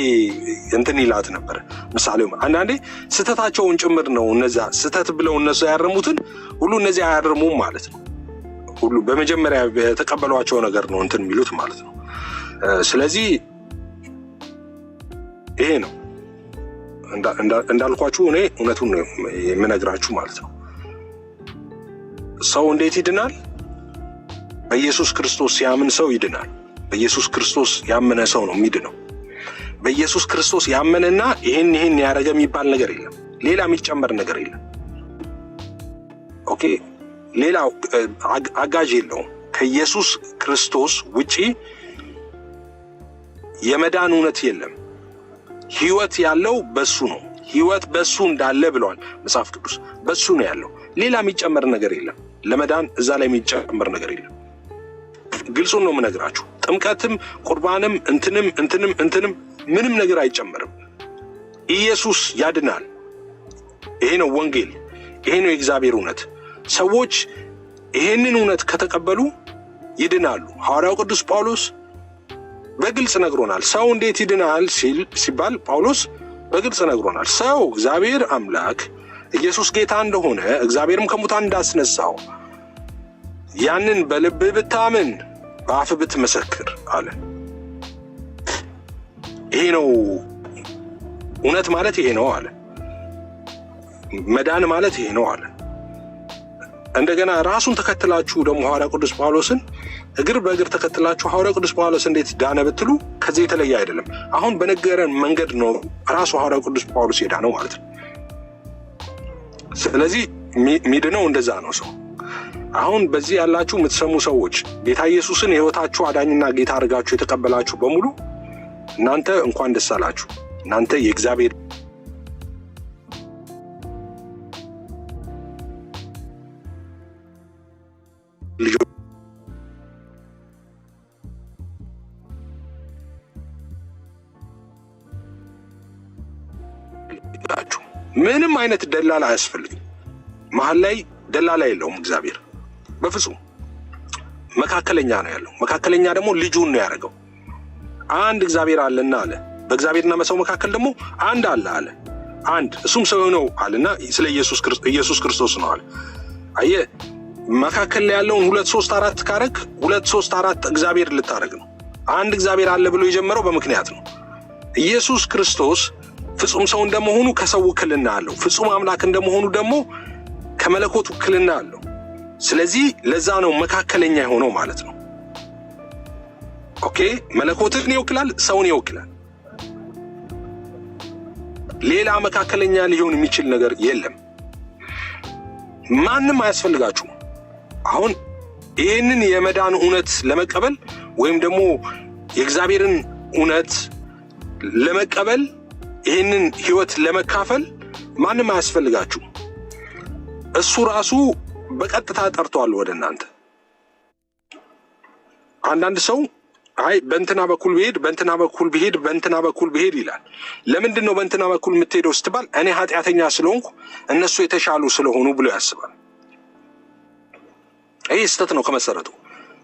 እንትን ይላት ነበር። ምሳሌው አንዳንዴ ስተታቸውን ጭምር ነው እነዛ ስተት ብለው እነሱ ያረሙትን ሁሉ እነዚህ አያርሙም ማለት ነው። ሁሉ በመጀመሪያ የተቀበሏቸው ነገር ነው እንትን የሚሉት ማለት ነው። ስለዚህ ይሄ ነው እንዳልኳችሁ እኔ እውነቱን ነው የምነግራችሁ ማለት ነው። ሰው እንዴት ይድናል? በኢየሱስ ክርስቶስ ያምን ሰው ይድናል። በኢየሱስ ክርስቶስ ያመነ ሰው ነው የሚድነው። በኢየሱስ ክርስቶስ ያመነና ይሄን ያደረገ የሚባል ነገር የለም። ሌላ የሚጨመር ነገር የለም። ኦኬ፣ ሌላ አጋዥ የለውም። ከኢየሱስ ክርስቶስ ውጪ የመዳን እውነት የለም። ህይወት ያለው በሱ ነው። ህይወት በሱ እንዳለ ብለዋል መጽሐፍ ቅዱስ። በሱ ነው ያለው። ሌላ የሚጨመር ነገር የለም። ለመዳን እዛ ላይ የሚጨመር ነገር የለም። ግልጹን ነው የምነግራችሁ። ጥምቀትም ቁርባንም እንትንም ምንም ነገር አይጨመርም። ኢየሱስ ያድናል። ይሄ ነው ወንጌል። ይሄ ነው የእግዚአብሔር እውነት። ሰዎች ይሄንን እውነት ከተቀበሉ ይድናሉ። ሐዋርያው ቅዱስ ጳውሎስ በግልጽ ነግሮናል። ሰው እንዴት ይድናል ሲባል ጳውሎስ በግልጽ ነግሮናል። ሰው እግዚአብሔር አምላክ ኢየሱስ ጌታ እንደሆነ እግዚአብሔርም ከሙታን እንዳስነሳው ያንን በልብህ ብታምን በአፍህ ብትመሰክር አለ። ይሄ ነው እውነት ማለት፣ ይሄ ነው አለ። መዳን ማለት ይሄ ነው አለ። እንደገና ራሱን ተከትላችሁ ደግሞ ሐዋርያ ቅዱስ ጳውሎስን እግር በእግር ተከትላችሁ ሐዋርያ ቅዱስ ጳውሎስ እንዴት ዳነ ብትሉ ከዚህ የተለየ አይደለም። አሁን በነገረን መንገድ ነው ራሱ ሐዋርያ ቅዱስ ጳውሎስ የዳነው ማለት ነው። ስለዚህ ሚድነው እንደዛ ነው ሰው። አሁን በዚህ ያላችሁ የምትሰሙ ሰዎች ጌታ ኢየሱስን የሕይወታችሁ አዳኝና ጌታ አድርጋችሁ የተቀበላችሁ በሙሉ እናንተ እንኳን ደስ አላችሁ። እናንተ የእግዚአብሔር ልጆች ናችሁ። ምንም አይነት ደላላ አያስፈልግም። መሀል ላይ ደላላ የለውም እግዚአብሔር በፍጹም። መካከለኛ ነው ያለው። መካከለኛ ደግሞ ልጁን ነው ያደረገው። አንድ እግዚአብሔር አለና አለ። በእግዚአብሔርና በሰው መካከል ደግሞ አንድ አለ አለ። አንድ እሱም ሰው ነው አለና ስለ ኢየሱስ ክርስቶስ ነው አለ። አየህ፣ መካከል ላይ ያለውን 2 3 4 ካረግ 2 3 4 እግዚአብሔር ልታረግ ነው። አንድ እግዚአብሔር አለ ብሎ የጀመረው በምክንያት ነው። ኢየሱስ ክርስቶስ ፍጹም ሰው እንደመሆኑ ከሰው ውክልና አለው። ፍጹም አምላክ እንደመሆኑ ደግሞ ከመለኮት ውክልና አለው። ስለዚህ ለዛ ነው መካከለኛ የሆነው ማለት ነው። ኦኬ፣ መለኮትን ይወክላል፣ ሰውን ይወክላል። ሌላ መካከለኛ ሊሆን የሚችል ነገር የለም። ማንም አያስፈልጋችሁም። አሁን ይህንን የመዳን እውነት ለመቀበል ወይም ደግሞ የእግዚአብሔርን እውነት ለመቀበል ይህንን ህይወት ለመካፈል ማንም አያስፈልጋችሁም። እሱ ራሱ በቀጥታ ጠርቷል ወደ እናንተ። አንዳንድ ሰው አይ በእንትና በኩል ብሄድ ይላል። ለምንድን ነው በእንትና በኩል የምትሄደው ስትባል እኔ ኃጢአተኛ ስለሆንኩ እነሱ የተሻሉ ስለሆኑ ብሎ ያስባል። ይህ ስህተት ነው ከመሰረቱ።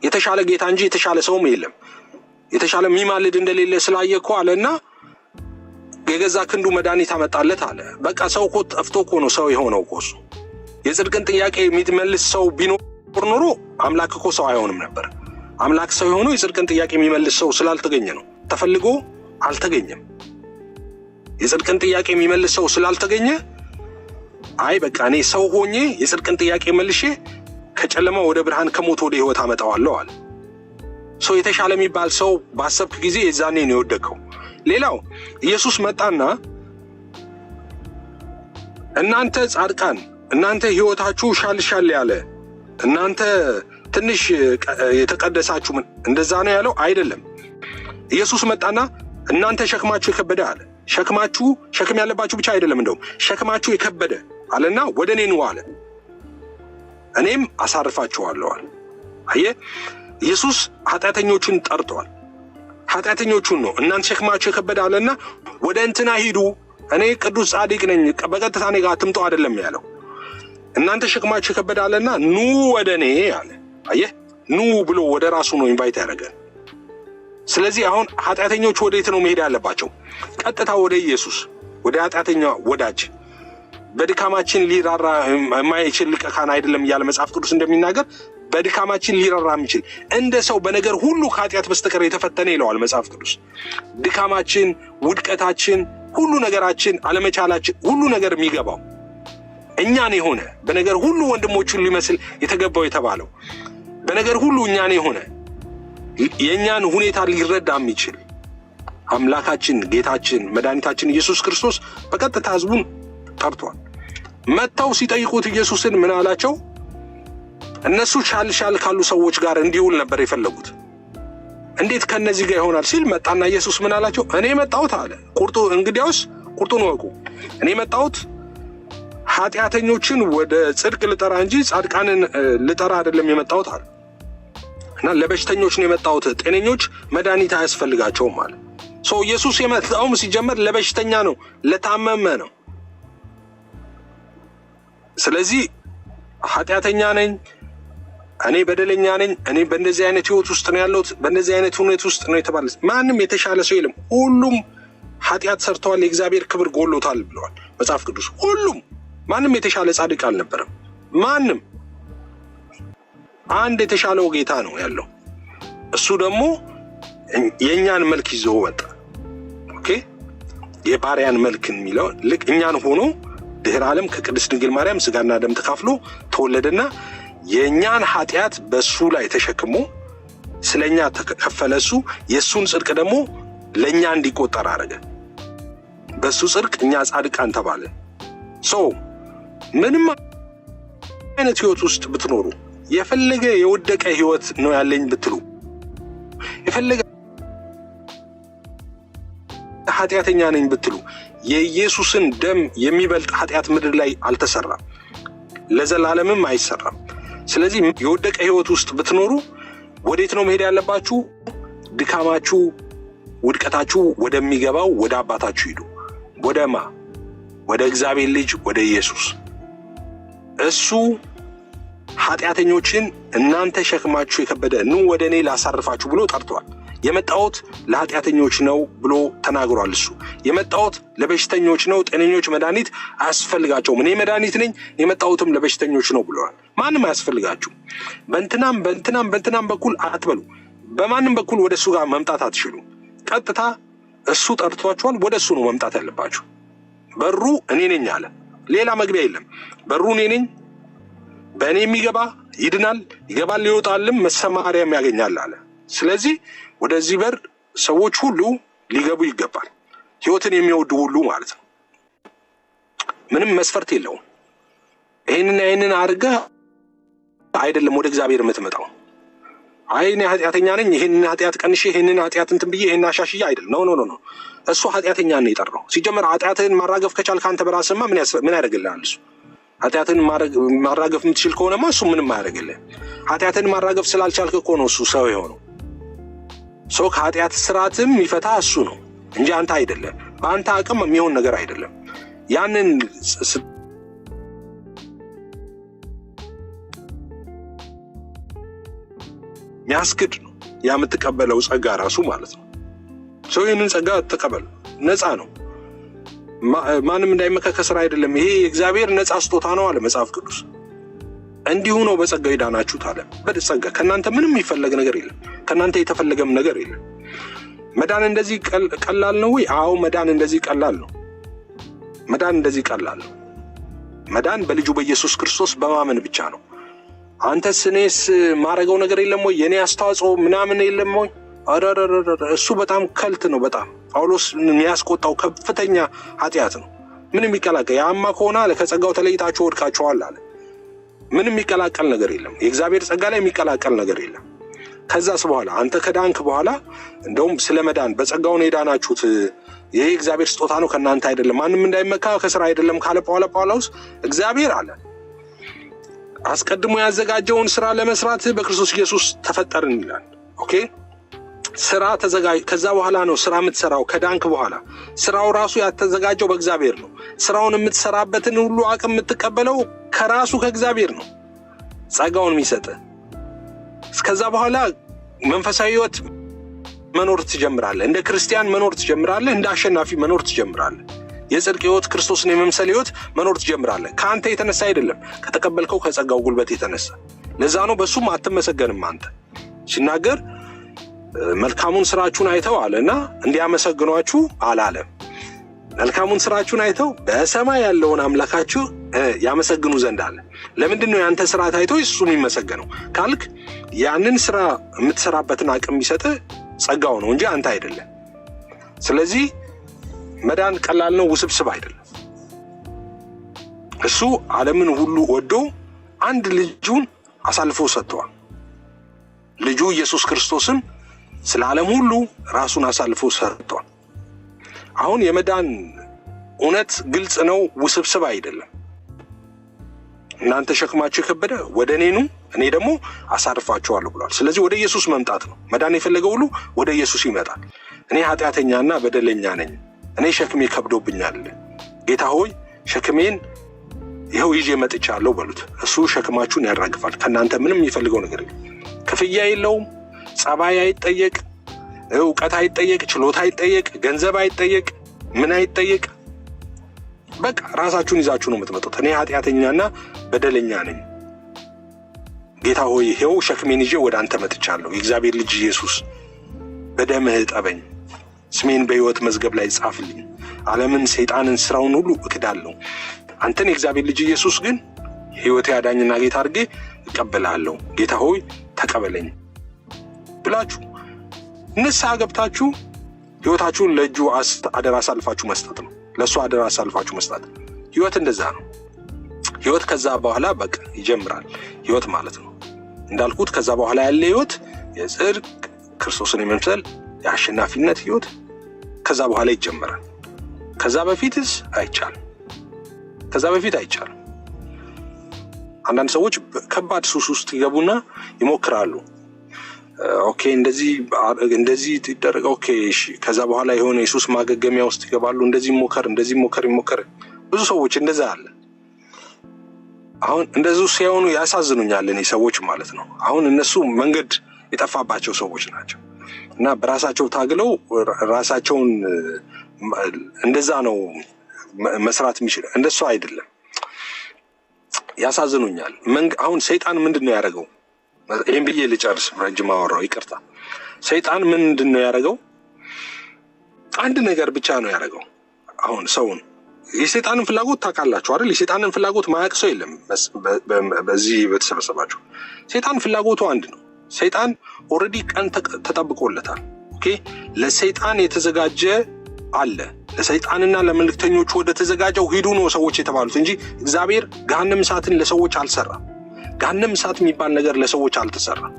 የተሻለ ጌታ እንጂ የተሻለ ሰውም የለም። የተሻለ የሚማልድ እንደሌለ ስላየ እኮ አለና የገዛ ክንዱ መድኃኒት አመጣለት አለ። በቃ ሰው እኮ ጠፍቶ እኮ ነው ሰው የሆነው እኮ እሱ። የጽድቅን ጥያቄ የሚመልስ ሰው ቢኖር ኖሮ አምላክ እኮ ሰው አይሆንም ነበር። አምላክ ሰው የሆነው የጽድቅን ጥያቄ የሚመልስ ሰው ስላልተገኘ ነው። ተፈልጎ አልተገኘም። የጽድቅን ጥያቄ የሚመልስ ሰው ስላልተገኘ አይ በቃ እኔ ሰው ሆኜ የጽድቅን ጥያቄ መልሼ ከጨለማ ወደ ብርሃን ከሞት ወደ ህይወት አመጣዋለሁ አለ። ሰው የተሻለ የሚባል ሰው ባሰብክ ጊዜ የዛኔ ነው የወደቀው። ሌላው ኢየሱስ መጣና እናንተ ጻድቃን፣ እናንተ ህይወታችሁ ሻል ያለ፣ እናንተ ትንሽ የተቀደሳችሁ እንደዛ ነው ያለው አይደለም። ኢየሱስ መጣና እናንተ ሸክማችሁ የከበደ አለ። ሸክም ያለባችሁ ብቻ አይደለም፣ እንደውም ሸክማችሁ የከበደ አለና ወደ እኔ ኑ አለ፣ እኔም አሳርፋችኋለሁ አለ። አየህ፣ ኢየሱስ ኃጢአተኞቹን ጠርቷል። ኃጢአተኞቹን ነው እናንተ ሸክማችሁ የከበደ አለና ወደ እንትና ሂዱ፣ እኔ ቅዱስ ጻድቅ ነኝ፣ በቀጥታ እኔ ጋር አትምጡ አይደለም ያለው። እናንተ ሸክማችሁ የከበደ አለና ኑ ወደ እኔ አለ። አየህ፣ ኑ ብሎ ወደ ራሱ ነው ኢንቫይት ያደረገን። ስለዚህ አሁን ኃጢአተኞች ወዴት ነው መሄድ ያለባቸው? ቀጥታ ወደ ኢየሱስ፣ ወደ ኃጢአተኛ ወዳጅ። በድካማችን ሊራራ የማይችል ሊቀ ካህን አይደለም እያለ መጽሐፍ ቅዱስ እንደሚናገር በድካማችን ሊራራ የሚችል እንደ ሰው በነገር ሁሉ ከኃጢአት በስተቀር የተፈተነ ይለዋል መጽሐፍ ቅዱስ። ድካማችን፣ ውድቀታችን፣ ሁሉ ነገራችን፣ አለመቻላችን፣ ሁሉ ነገር የሚገባው እኛን የሆነ በነገር ሁሉ ወንድሞቹን ሊመስል የተገባው የተባለው በነገር ሁሉ እኛን የሆነ የእኛን ሁኔታ ሊረዳ የሚችል አምላካችን ጌታችን መድኃኒታችን ኢየሱስ ክርስቶስ በቀጥታ ሕዝቡን ጠርቷል። መጥተው ሲጠይቁት ኢየሱስን ምን አላቸው? እነሱ ሻል ካሉ ሰዎች ጋር እንዲውል ነበር የፈለጉት። እንዴት ከነዚህ ጋር ይሆናል ሲል መጣና ኢየሱስ ምን አላቸው? እኔ መጣሁት አለ። እንግዲያውስ ቁርጡን ወቁ። እኔ መጣሁት ኃጢአተኞችን ወደ ጽድቅ ልጠራ እንጂ ጻድቃንን ልጠራ አይደለም የመጣሁት አለ። እና ለበሽተኞች ነው የመጣሁት፣ ጤነኞች መድኃኒት አያስፈልጋቸውም አለ። ሰው ኢየሱስ የመጣውም ሲጀመር ለበሽተኛ ነው፣ ለታመመ ነው። ስለዚህ ኃጢአተኛ ነኝ፣ እኔ በደለኛ ነኝ፣ እኔ በእንደዚህ አይነት ህይወት ውስጥ ነው ያለሁት፣ በእንደዚህ አይነት ሁኔታ ውስጥ ነው የተባለ ማንም የተሻለ ሰው የለም። ሁሉም ኃጢአት ሰርተዋል፣ የእግዚአብሔር ክብር ጎሎታል ብለዋል መጽሐፍ ቅዱስ። ሁሉም ማንም የተሻለ ጻድቅ አልነበረም። ማንም አንድ የተሻለው ጌታ ነው ያለው። እሱ ደግሞ የእኛን መልክ ይዞ ወጣ። ኦኬ የባሪያን መልክ የሚለው ልክ እኛን ሆኖ ድህረ ዓለም ከቅድስት ድንግል ማርያም ስጋና ደም ተካፍሎ ተወለደና የእኛን ኃጢአት በሱ ላይ ተሸክሞ ስለኛ ተከፈለ። እሱ የእሱን ጽድቅ ደግሞ ለእኛ እንዲቆጠር አደረገ። በሱ ጽድቅ እኛ ጻድቃን ተባለ። ሰው ምንም አይነት ህይወት ውስጥ ብትኖሩ፣ የፈለገ የወደቀ ህይወት ነው ያለኝ ብትሉ፣ የፈለገ ኃጢአተኛ ነኝ ብትሉ፣ የኢየሱስን ደም የሚበልጥ ኃጢአት ምድር ላይ አልተሰራም፣ ለዘላለምም አይሰራም። ስለዚህ የወደቀ ህይወት ውስጥ ብትኖሩ ወዴት ነው መሄድ ያለባችሁ? ድካማችሁ፣ ውድቀታችሁ ወደሚገባው ወደ አባታችሁ ሂዱ። ወደማ? ወደ እግዚአብሔር ልጅ ወደ ኢየሱስ። እሱ ኃጢአተኞችን እናንተ ሸክማችሁ የከበደ ኑ ወደ እኔ ላሳርፋችሁ ብሎ ጠርቷል። የመጣሁት ለኃጢአተኞች ነው ብሎ ተናግሯል። እሱ የመጣሁት ለበሽተኞች ነው፣ ጤነኞች መድኃኒት አያስፈልጋቸውም። እኔ መድኃኒት ነኝ፣ የመጣሁትም ለበሽተኞች ነው ብለዋል። ማንም አያስፈልጋችሁ። በእንትናም በኩል አትበሉ። በማንም በኩል ወደ እሱ ጋር መምጣት አትችሉ። ቀጥታ እሱ ጠርቷችኋል፣ ወደ እሱ ነው መምጣት ያለባችሁ። በሩ እኔ ነኝ አለ። ሌላ መግቢያ የለም። በሩ እኔ ነኝ። በእኔ የሚገባ ይድናል፣ ይገባል፣ ይወጣልም፣ መሰማሪያም ያገኛል አለ። ስለዚህ ወደዚህ በር ሰዎች ሁሉ ሊገቡ ይገባል። ህይወትን የሚወዱ ሁሉ ማለት ነው። ምንም መስፈርት የለውም። ይህንን አድርገህ አይደለም ወደ እግዚአብሔር የምትመጣው። አይ እኔ ኃጢአተኛ ነኝ፣ ይህንን ኃጢአት ቀንሼ ይህንን ኃጢአት እንትን ብዬ ይህን አሻሽዬ አይደለም። ኖ እሱ ኃጢአተኛ ነው የጠራው። ሲጀመር ኃጢአትህን ማራገፍ ከቻልክ አንተ በራስህማ ምን ያደርግልሃል? እሱ ኃጢአትን ማራገፍ የምትችል ከሆነማ እሱ ምንም አያደርግልህ። ኃጢአትን ማራገፍ ስላልቻልክ እኮ ነው እሱ ሰው የሆነው። ሰው ከኃጢአት ስርዓትም ይፈታ እሱ ነው እንጂ አንተ አይደለም። በአንተ አቅም የሚሆን ነገር አይደለም። ያንን የሚያስክድ ነው ያ የምትቀበለው ጸጋ ራሱ ማለት ነው። ሰው ይህንን ጸጋ ተቀበል፣ ነፃ ነው። ማንም እንዳይመካ ከስራ አይደለም። ይሄ የእግዚአብሔር ነፃ ስጦታ ነው አለ መጽሐፍ ቅዱስ። እንዲሁ ነው በጸጋው የዳናችሁት አለ። በጸጋ ከእናንተ ምንም የሚፈለግ ነገር የለም፣ ከእናንተ የተፈለገም ነገር የለም። መዳን እንደዚህ ቀላል ነው ወይ? አዎ መዳን እንደዚህ ቀላል ነው። መዳን በልጁ በኢየሱስ ክርስቶስ በማመን ብቻ ነው። አንተስ እኔስ ማረገው ነገር የለም ወይ? የኔ አስተዋጽኦ ምናምን የለም ወይ? እሱ በጣም ከልት ነው። በጣም ጳውሎስ የሚያስቆጣው ከፍተኛ ኃጢአት ነው። ምንም የሚቀላቀል ያማ ከሆነ አለ ከጸጋው ተለይታችሁ ወድቃችኋል አለ። ምንም የሚቀላቀል ነገር የለም። የእግዚአብሔር ጸጋ ላይ የሚቀላቀል ነገር የለም። ከዛስ በኋላ አንተ ከዳንክ በኋላ እንደውም ስለ መዳን በጸጋው ነው የዳናችሁት፣ ይሄ እግዚአብሔር ስጦታ ነው ከእናንተ አይደለም፣ ማንም እንዳይመካ ከስራ አይደለም ካለ ጳውሎስ እግዚአብሔር አለ አስቀድሞ ያዘጋጀውን ስራ ለመስራት በክርስቶስ ኢየሱስ ተፈጠርን ይላል። ኦኬ ስራ ተዘጋጅ። ከዛ በኋላ ነው ስራ የምትሰራው። ከዳንክ በኋላ ስራው ራሱ ያተዘጋጀው በእግዚአብሔር ነው። ስራውን የምትሰራበትን ሁሉ አቅም የምትቀበለው ከራሱ ከእግዚአብሔር ነው ጸጋውን የሚሰጥ። እስከዛ በኋላ መንፈሳዊ ህይወት መኖር ትጀምራለህ። እንደ ክርስቲያን መኖር ትጀምራለህ። እንደ አሸናፊ መኖር ትጀምራለህ። የጽድቅ ህይወት፣ ክርስቶስን የመምሰል ህይወት መኖር ትጀምራለህ። ከአንተ የተነሳ አይደለም፣ ከተቀበልከው ከጸጋው ጉልበት የተነሳ። ለዛ ነው በሱም አትመሰገንም። አንተ ሲናገር መልካሙን ስራችሁን አይተው አለና እንዲያመሰግኗችሁ አላለም። መልካሙን ስራችሁን አይተው በሰማይ ያለውን አምላካችሁ ያመሰግኑ ዘንድ አለ። ለምንድነው ያንተ ስራ ታይቶ እሱ የሚመሰገነው ካልክ ያንን ስራ የምትሰራበትን አቅም የሚሰጥህ ጸጋው ነው እንጂ አንተ አይደለም። ስለዚህ መዳን ቀላል ነው፣ ውስብስብ አይደለም። እሱ ዓለምን ሁሉ ወዶ አንድ ልጁን አሳልፎ ሰጥቷል። ልጁ ኢየሱስ ክርስቶስን ስለ ዓለም ሁሉ ራሱን አሳልፎ ሰጥቷል። አሁን የመዳን እውነት ግልጽ ነው፣ ውስብስብ አይደለም። እናንተ ሸክማችሁ የከበደ ወደ እኔ ኑ እኔ ደግሞ አሳርፋችኋለሁ ብሏል። ስለዚህ ወደ ኢየሱስ መምጣት ነው። መዳን የፈለገው ሁሉ ወደ ኢየሱስ ይመጣል። እኔ ኃጢአተኛና በደለኛ ነኝ፣ እኔ ሸክሜ ከብዶብኛል፣ ጌታ ሆይ ሸክሜን ይኸው ይዤ መጥቻለሁ በሉት። እሱ ሸክማችሁን ያራግፋል። ከእናንተ ምንም የሚፈልገው ነገር የለም። ክፍያ የለውም። ጸባይ አይጠየቅ፣ እውቀት አይጠየቅ፣ ችሎታ አይጠየቅ፣ ገንዘብ አይጠየቅ፣ ምን አይጠየቅ። በቃ ራሳችሁን ይዛችሁ ነው የምትመጡት። እኔ ኃጢአተኛና በደለኛ ነኝ፣ ጌታ ሆይ ይኸው ሸክሜን ይዤ ወደ አንተ መጥቻለሁ። የእግዚአብሔር ልጅ ኢየሱስ በደምህ እጠበኝ፣ ስሜን በሕይወት መዝገብ ላይ ጻፍልኝ፣ ዓለምን፣ ሰይጣንን፣ ስራውን ሁሉ እክዳለሁ። አንተን የእግዚአብሔር ልጅ ኢየሱስ ግን ሕይወቴ አዳኝና ጌታ አድርጌ እቀበላለሁ። ጌታ ሆይ ተቀበለኝ ብላችሁ ንስሐ ገብታችሁ ሕይወታችሁን ለእጁ አደራ አሳልፋችሁ መስጠት ነው። ለእሱ አደራ አሳልፋችሁ መስጠት። ሕይወት እንደዛ ነው። ሕይወት ከዛ በኋላ በቃ ይጀምራል። ሕይወት ማለት ነው እንዳልኩት ከዛ በኋላ ያለ ሕይወት የጽድቅ ክርስቶስን የመምሰል የአሸናፊነት ሕይወት ከዛ በኋላ ይጀምራል። ከዛ በፊትስ አይቻልም። ከዛ በፊት አይቻልም። አንዳንድ ሰዎች ከባድ ሱስ ውስጥ ይገቡና ይሞክራሉ። ኦኬ እንደዚህ ይደረግ፣ ኦኬ እሺ። ከዛ በኋላ የሆነ የሱስ ማገገሚያ ውስጥ ይገባሉ። እንደዚህ ሞከር። ብዙ ሰዎች እንደዛ አለ። አሁን እንደዚህ ሲሆኑ ያሳዝኑኛል እኔ ሰዎች ማለት ነው። አሁን እነሱ መንገድ የጠፋባቸው ሰዎች ናቸው እና በራሳቸው ታግለው ራሳቸውን እንደዛ ነው መስራት የሚችል። እንደሱ አይደለም። ያሳዝኑኛል። አሁን ሰይጣን ምንድን ነው ያደረገው? ይህም ብዬ ልጨርስ፣ ረጅም አወራሁ፣ ይቅርታ። ሰይጣን ምንድን ነው ያደረገው? አንድ ነገር ብቻ ነው ያደረገው። አሁን ሰውን የሰይጣንን ፍላጎት ታውቃላችሁ አይደል? የሰይጣንን ፍላጎት ማያውቅ ሰው የለም በዚህ በተሰበሰባችሁ። ሰይጣን ፍላጎቱ አንድ ነው። ሰይጣን ኦልሬዲ ቀን ተጠብቆለታል። ኦኬ፣ ለሰይጣን የተዘጋጀ አለ። ለሰይጣንና ለመልእክተኞቹ ወደ ተዘጋጀው ሂዱ ነው ሰዎች የተባሉት እንጂ እግዚአብሔር ገሃነም እሳትን ለሰዎች አልሰራም። ገሃነም እሳት የሚባል ነገር ለሰዎች አልተሰራም።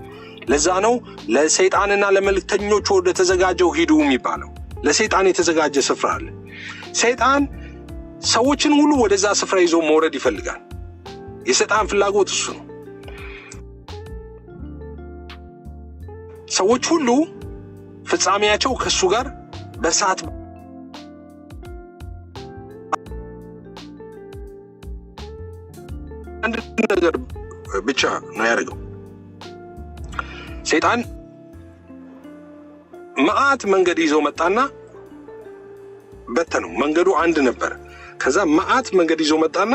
ለዛ ነው ለሰይጣንና ለመልእክተኞቹ ወደ ተዘጋጀው ሂዱ የሚባለው። ለሰይጣን የተዘጋጀ ስፍራ አለ። ሰይጣን ሰዎችን ሁሉ ወደዛ ስፍራ ይዞ መውረድ ይፈልጋል። የሰይጣን ፍላጎት እሱ ነው። ሰዎች ሁሉ ፍጻሜያቸው ከሱ ጋር በእሳት አንድ ነገር ብቻ ነው ያደርገው። ሰይጣን መዓት መንገድ ይዞ መጣና በተነው። መንገዱ አንድ ነበር። ከዛ መዓት መንገድ ይዞ መጣና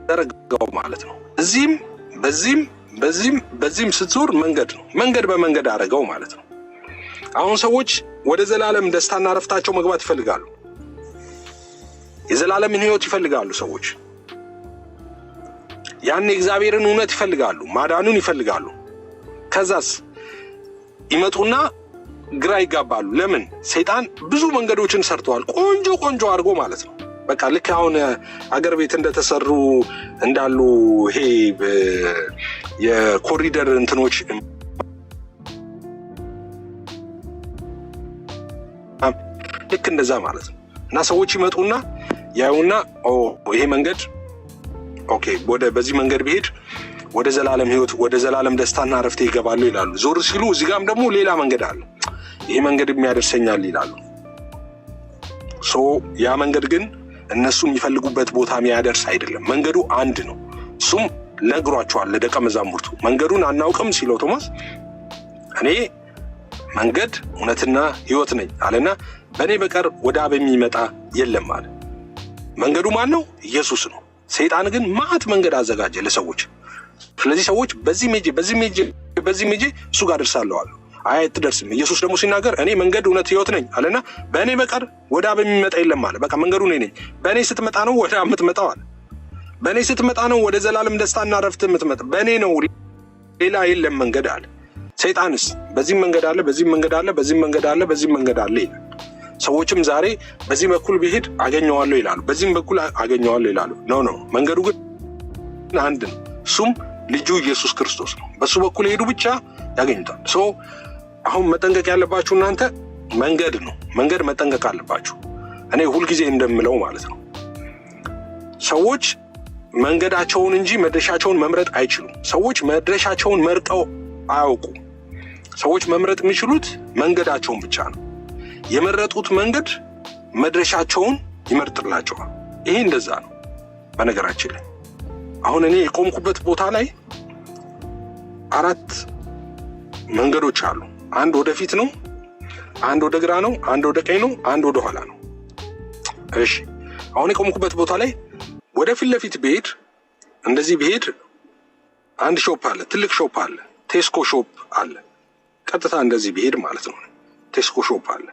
ዘረጋው ማለት ነው። እዚህም በዚህም ስትዞር መንገድ ነው። መንገድ በመንገድ አደረገው ማለት ነው። አሁን ሰዎች ወደ ዘላለም ደስታና ረፍታቸው መግባት ይፈልጋሉ። የዘላለምን ሕይወት ይፈልጋሉ ሰዎች። ያን የእግዚአብሔርን እውነት ይፈልጋሉ፣ ማዳኑን ይፈልጋሉ። ከዛስ ይመጡና ግራ ይጋባሉ። ለምን? ሰይጣን ብዙ መንገዶችን ሰርተዋል፣ ቆንጆ አድርጎ ማለት ነው። በቃ ልክ አሁን አገር ቤት እንደተሰሩ እንዳሉ ይሄ የኮሪደር እንትኖች ልክ እንደዛ ማለት ነው። እና ሰዎች ይመጡና ያዩና ይሄ መንገድ ኦኬ፣ በዚህ መንገድ ብሄድ ወደ ዘላለም ሕይወት ወደ ዘላለም ደስታና ረፍቴ ይገባሉ ይላሉ። ዞር ሲሉ እዚህ ጋርም ደግሞ ሌላ መንገድ አለ፣ ይሄ መንገድ የሚያደርሰኛል ይላሉ። ያ መንገድ ግን እነሱ የሚፈልጉበት ቦታ የሚያደርስ አይደለም። መንገዱ አንድ ነው። እሱም ነግሯቸዋል ለደቀ መዛሙርቱ። መንገዱን አናውቅም ሲለው ቶማስ እኔ መንገድ እውነትና ሕይወት ነኝ አለና በእኔ በቀር ወደ አብ የሚመጣ የለም አለ። መንገዱ ማን ነው? ኢየሱስ ነው። ሰይጣን ግን ማዕት መንገድ አዘጋጀ ለሰዎች። ስለዚህ ሰዎች በዚህ ሜጄ እሱ ጋር ደርሳለሁ አሉ። አይ አትደርስም። ኢየሱስ ደግሞ ሲናገር እኔ መንገድ እውነት ሕይወት ነኝ አለና በእኔ በቀር ወደ አብ የሚመጣ የለም አለ። በቃ መንገዱ እኔ ነኝ። በእኔ ስትመጣ ነው ወደ አብ የምትመጣው አለ። በእኔ ስትመጣ ነው ወደ ዘላለም ደስታና ረፍት የምትመጣ። በእኔ ነው፣ ሌላ የለም መንገድ አለ። ሰይጣንስ በዚህ መንገድ አለ፣ በዚህ መንገድ አለ፣ በዚህ መንገድ አለ፣ በዚህ መንገድ አለ ይላል። ሰዎችም ዛሬ በዚህ በኩል ቢሄድ አገኘዋለሁ ይላሉ፣ በዚህም በኩል አገኘዋለሁ ይላሉ። ኖ መንገዱ ግን አንድ ነው። እሱም ልጁ ኢየሱስ ክርስቶስ ነው። በሱ በኩል ሄዱ ብቻ ያገኙታል። አሁን መጠንቀቅ ያለባችሁ እናንተ መንገድ ነው። መንገድ መጠንቀቅ አለባችሁ። እኔ ሁልጊዜ እንደምለው ማለት ነው ሰዎች መንገዳቸውን እንጂ መድረሻቸውን መምረጥ አይችሉም። ሰዎች መድረሻቸውን መርጠው አያውቁ። ሰዎች መምረጥ የሚችሉት መንገዳቸውን ብቻ ነው። የመረጡት መንገድ መድረሻቸውን ይመርጥላቸዋል። ይሄ እንደዛ ነው። በነገራችን ላይ አሁን እኔ የቆምኩበት ቦታ ላይ 4 መንገዶች አሉ። አንድ ወደፊት ነው፣ አንድ ወደ ግራ ነው፣ አንድ ወደ ቀኝ ነው፣ አንድ ወደ ኋላ ነው። እሺ አሁን የቆምኩበት ቦታ ላይ ወደፊት ለፊት ብሄድ እንደዚህ ብሄድ አንድ ሾፕ አለ፣ ትልቅ ሾፕ አለ፣ ቴስኮ ሾፕ አለ። ቀጥታ እንደዚህ ብሄድ ማለት ነው ቴስኮ ሾፕ አለ።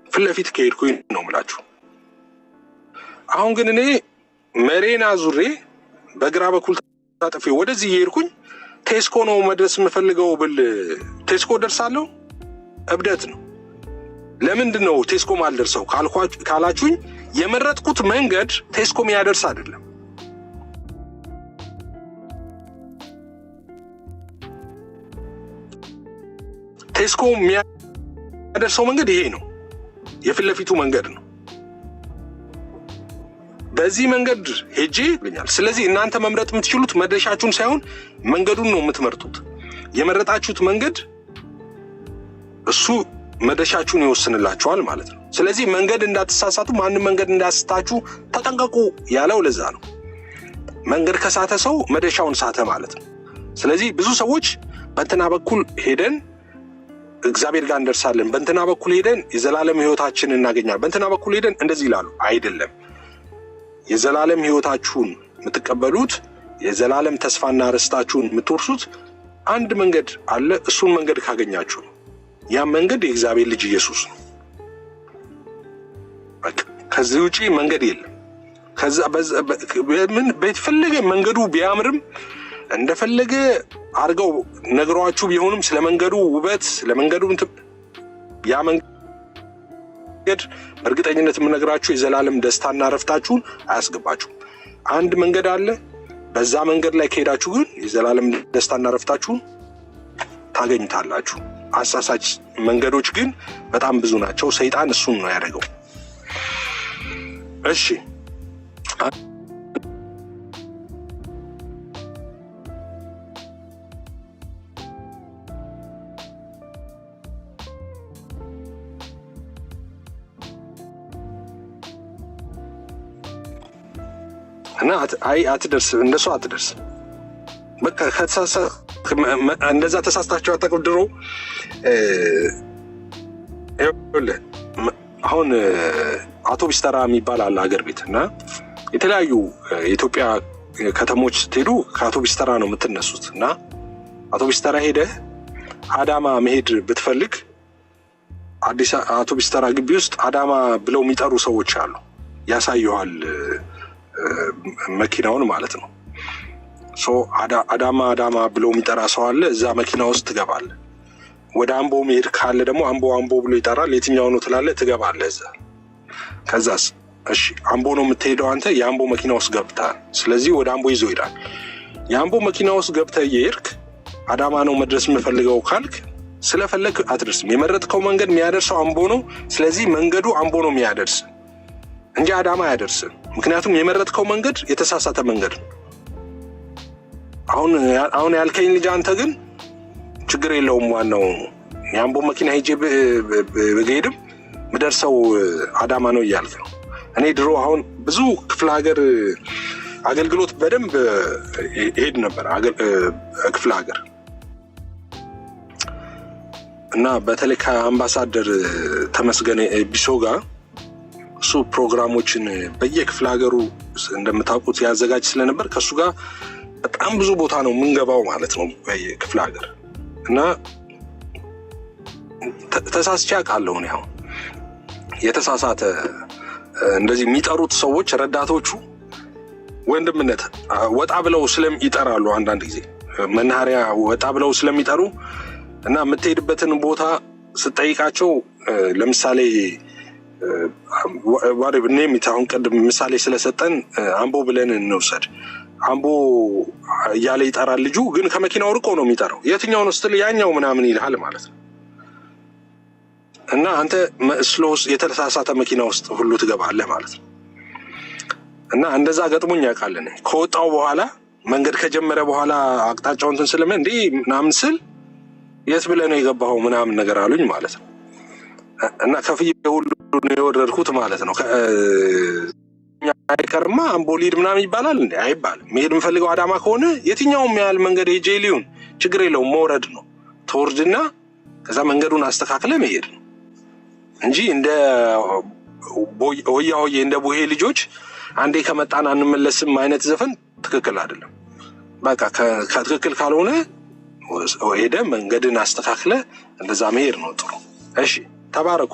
ፊት ለፊት ከሄድኩኝ ነው የምላችሁ። አሁን ግን እኔ መሬና ዙሬ በግራ በኩል ታጥፌ ወደዚህ እየሄድኩኝ ቴስኮ ነው መድረስ የምፈልገው ብል ቴስኮ ደርሳለሁ? እብደት ነው። ለምንድን ነው ቴስኮ ማልደርሰው ካላችሁኝ የመረጥኩት መንገድ ቴስኮ የሚያደርስ አይደለም። ቴስኮ የሚያደርሰው መንገድ ይሄ ነው፣ የፊት ለፊቱ መንገድ ነው። በዚህ መንገድ ሄጄ ይገኛል። ስለዚህ እናንተ መምረጥ የምትችሉት መድረሻችሁን ሳይሆን መንገዱን ነው የምትመርጡት። የመረጣችሁት መንገድ እሱ መድረሻችሁን ይወስንላችኋል ማለት ነው። ስለዚህ መንገድ እንዳትሳሳቱ፣ ማንም መንገድ እንዳያስታችሁ ተጠንቀቁ ያለው ለዛ ነው። መንገድ ከሳተ ሰው መድረሻውን ሳተ ማለት ነው። ስለዚህ ብዙ ሰዎች በእንትና በኩል ሄደን እግዚአብሔር ጋር እንደርሳለን፣ በእንትና በኩል ሄደን የዘላለም ሕይወታችንን እናገኛለን፣ በእንትና በኩል ሄደን እንደዚህ ይላሉ። አይደለም። የዘላለም ሕይወታችሁን የምትቀበሉት የዘላለም ተስፋና ርስታችሁን የምትወርሱት አንድ መንገድ አለ። እሱን መንገድ ካገኛችሁ ነው። ያ መንገድ የእግዚአብሔር ልጅ ኢየሱስ ነው። ከዚህ ውጪ መንገድ የለም። ከዛ በተፈለገ መንገዱ ቢያምርም እንደፈለገ አድርገው ነግሯችሁ ቢሆንም ስለ መንገዱ ውበት ስለ መንገዱ ያ መንገድ በእርግጠኝነት የምነግራችሁ የዘላለም ደስታና ረፍታችሁን አያስገባችሁም። አንድ መንገድ አለ። በዛ መንገድ ላይ ከሄዳችሁ ግን የዘላለም ደስታና ረፍታችሁን ታገኙታላችሁ። አሳሳች መንገዶች ግን በጣም ብዙ ናቸው። ሰይጣን እሱን ነው ያደረገው። እሺ እና አትደርስም፣ እንደሱ አትደርስም። በቃ እንደዛ ተሳስታችሁ አታውቁም። ድሮ አሁን አውቶቢስ ተራ የሚባል አለ ሀገር ቤት እና የተለያዩ የኢትዮጵያ ከተሞች ስትሄዱ ከአውቶቢስ ተራ ነው የምትነሱት እና አውቶቢስ ተራ ሄደህ አዳማ መሄድ ብትፈልግ አዲስ አውቶቢስ ተራ ግቢ ውስጥ አዳማ ብለው የሚጠሩ ሰዎች አሉ። ያሳዩሃል መኪናውን ማለት ነው። አዳማ ብለው የሚጠራ ሰው አለ። እዛ መኪና ውስጥ ትገባለህ። ወደ አምቦ መሄድ ካለ ደግሞ አምቦ ብሎ ይጠራል። የትኛው ነው ትላለህ፣ ትገባለህ እዛ። ከዛስ እሺ አምቦ ነው የምትሄደው አንተ፣ የአምቦ መኪና ውስጥ ገብተሃል። ስለዚህ ወደ አምቦ ይዞ ይሄዳል። የአምቦ መኪና ውስጥ ገብተህ እየሄድክ አዳማ ነው መድረስ የምፈልገው ካልክ ስለፈለግ አትደርስም። የመረጥከው መንገድ የሚያደርሰው አምቦ ነው። ስለዚህ መንገዱ አምቦ ነው የሚያደርስ እንጂ አዳማ አያደርስም። ምክንያቱም የመረጥከው መንገድ የተሳሳተ መንገድ ነው። አሁን ያልከኝ ልጅ አንተ ግን ችግር የለውም፣ ዋናው የአምቦ መኪና ሄጄ ብሄድም ምደርሰው አዳማ ነው እያልክ ነው። እኔ ድሮ አሁን ብዙ ክፍለ ሀገር አገልግሎት በደንብ ሄድ ነበር። ክፍለ ሀገር እና በተለይ ከአምባሳደር ተመስገን ቢሶ ጋር እሱ ፕሮግራሞችን በየክፍለ ሀገሩ እንደምታውቁት ያዘጋጅ ስለነበር ከሱ ጋር በጣም ብዙ ቦታ ነው የምንገባው ማለት ነው በየክፍለ ሀገር እና ተሳስቼ አውቃለሁ። እኔ አሁን የተሳሳተ እንደዚህ የሚጠሩት ሰዎች ረዳቶቹ ወንድምነት ወጣ ብለው ይጠራሉ። አንዳንድ ጊዜ መናኸሪያ ወጣ ብለው ስለሚጠሩ እና የምትሄድበትን ቦታ ስትጠይቃቸው ለምሳሌ አሁን ቅድም ምሳሌ ስለሰጠን አምቦ ብለን እንውሰድ። አምቦ እያለ ይጠራል ልጁ፣ ግን ከመኪናው ርቆ ነው የሚጠራው። የትኛው ነው ስትል ያኛው ምናምን ይልሃል ማለት ነው። እና አንተ መስሎስ የተሳሳተ መኪና ውስጥ ሁሉ ትገባለህ ማለት ነው። እና እንደዛ ገጥሞኝ ያውቃል። ከወጣው በኋላ መንገድ ከጀመረ በኋላ አቅጣጫውን እንትን ስለምን እንዴ ምናምን ስል የት ብለህ ነው የገባኸው ምናምን ነገር አሉኝ ማለት ነው። እና ከፍዬ ሁሉ ነው የወረድኩት ማለት ነው። አይቀርማ አምቦ ሊድ ምናምን ይባላል እንዴ? አይባልም። መሄድ የምፈልገው አዳማ ከሆነ የትኛውም ያህል መንገድ ሄጄ ሊሆን ችግር የለውም፣ መውረድ ነው። ተወርድና ከዛ መንገዱን አስተካክለ መሄድ ነው እንጂ እንደ ሆያ ሆዬ እንደ ቡሄ ልጆች አንዴ ከመጣን አንመለስም አይነት ዘፈን ትክክል አይደለም። በቃ ከትክክል ካልሆነ ሄደ መንገድን አስተካክለ እንደዛ መሄድ ነው ጥሩ። እሺ ተባረኩ።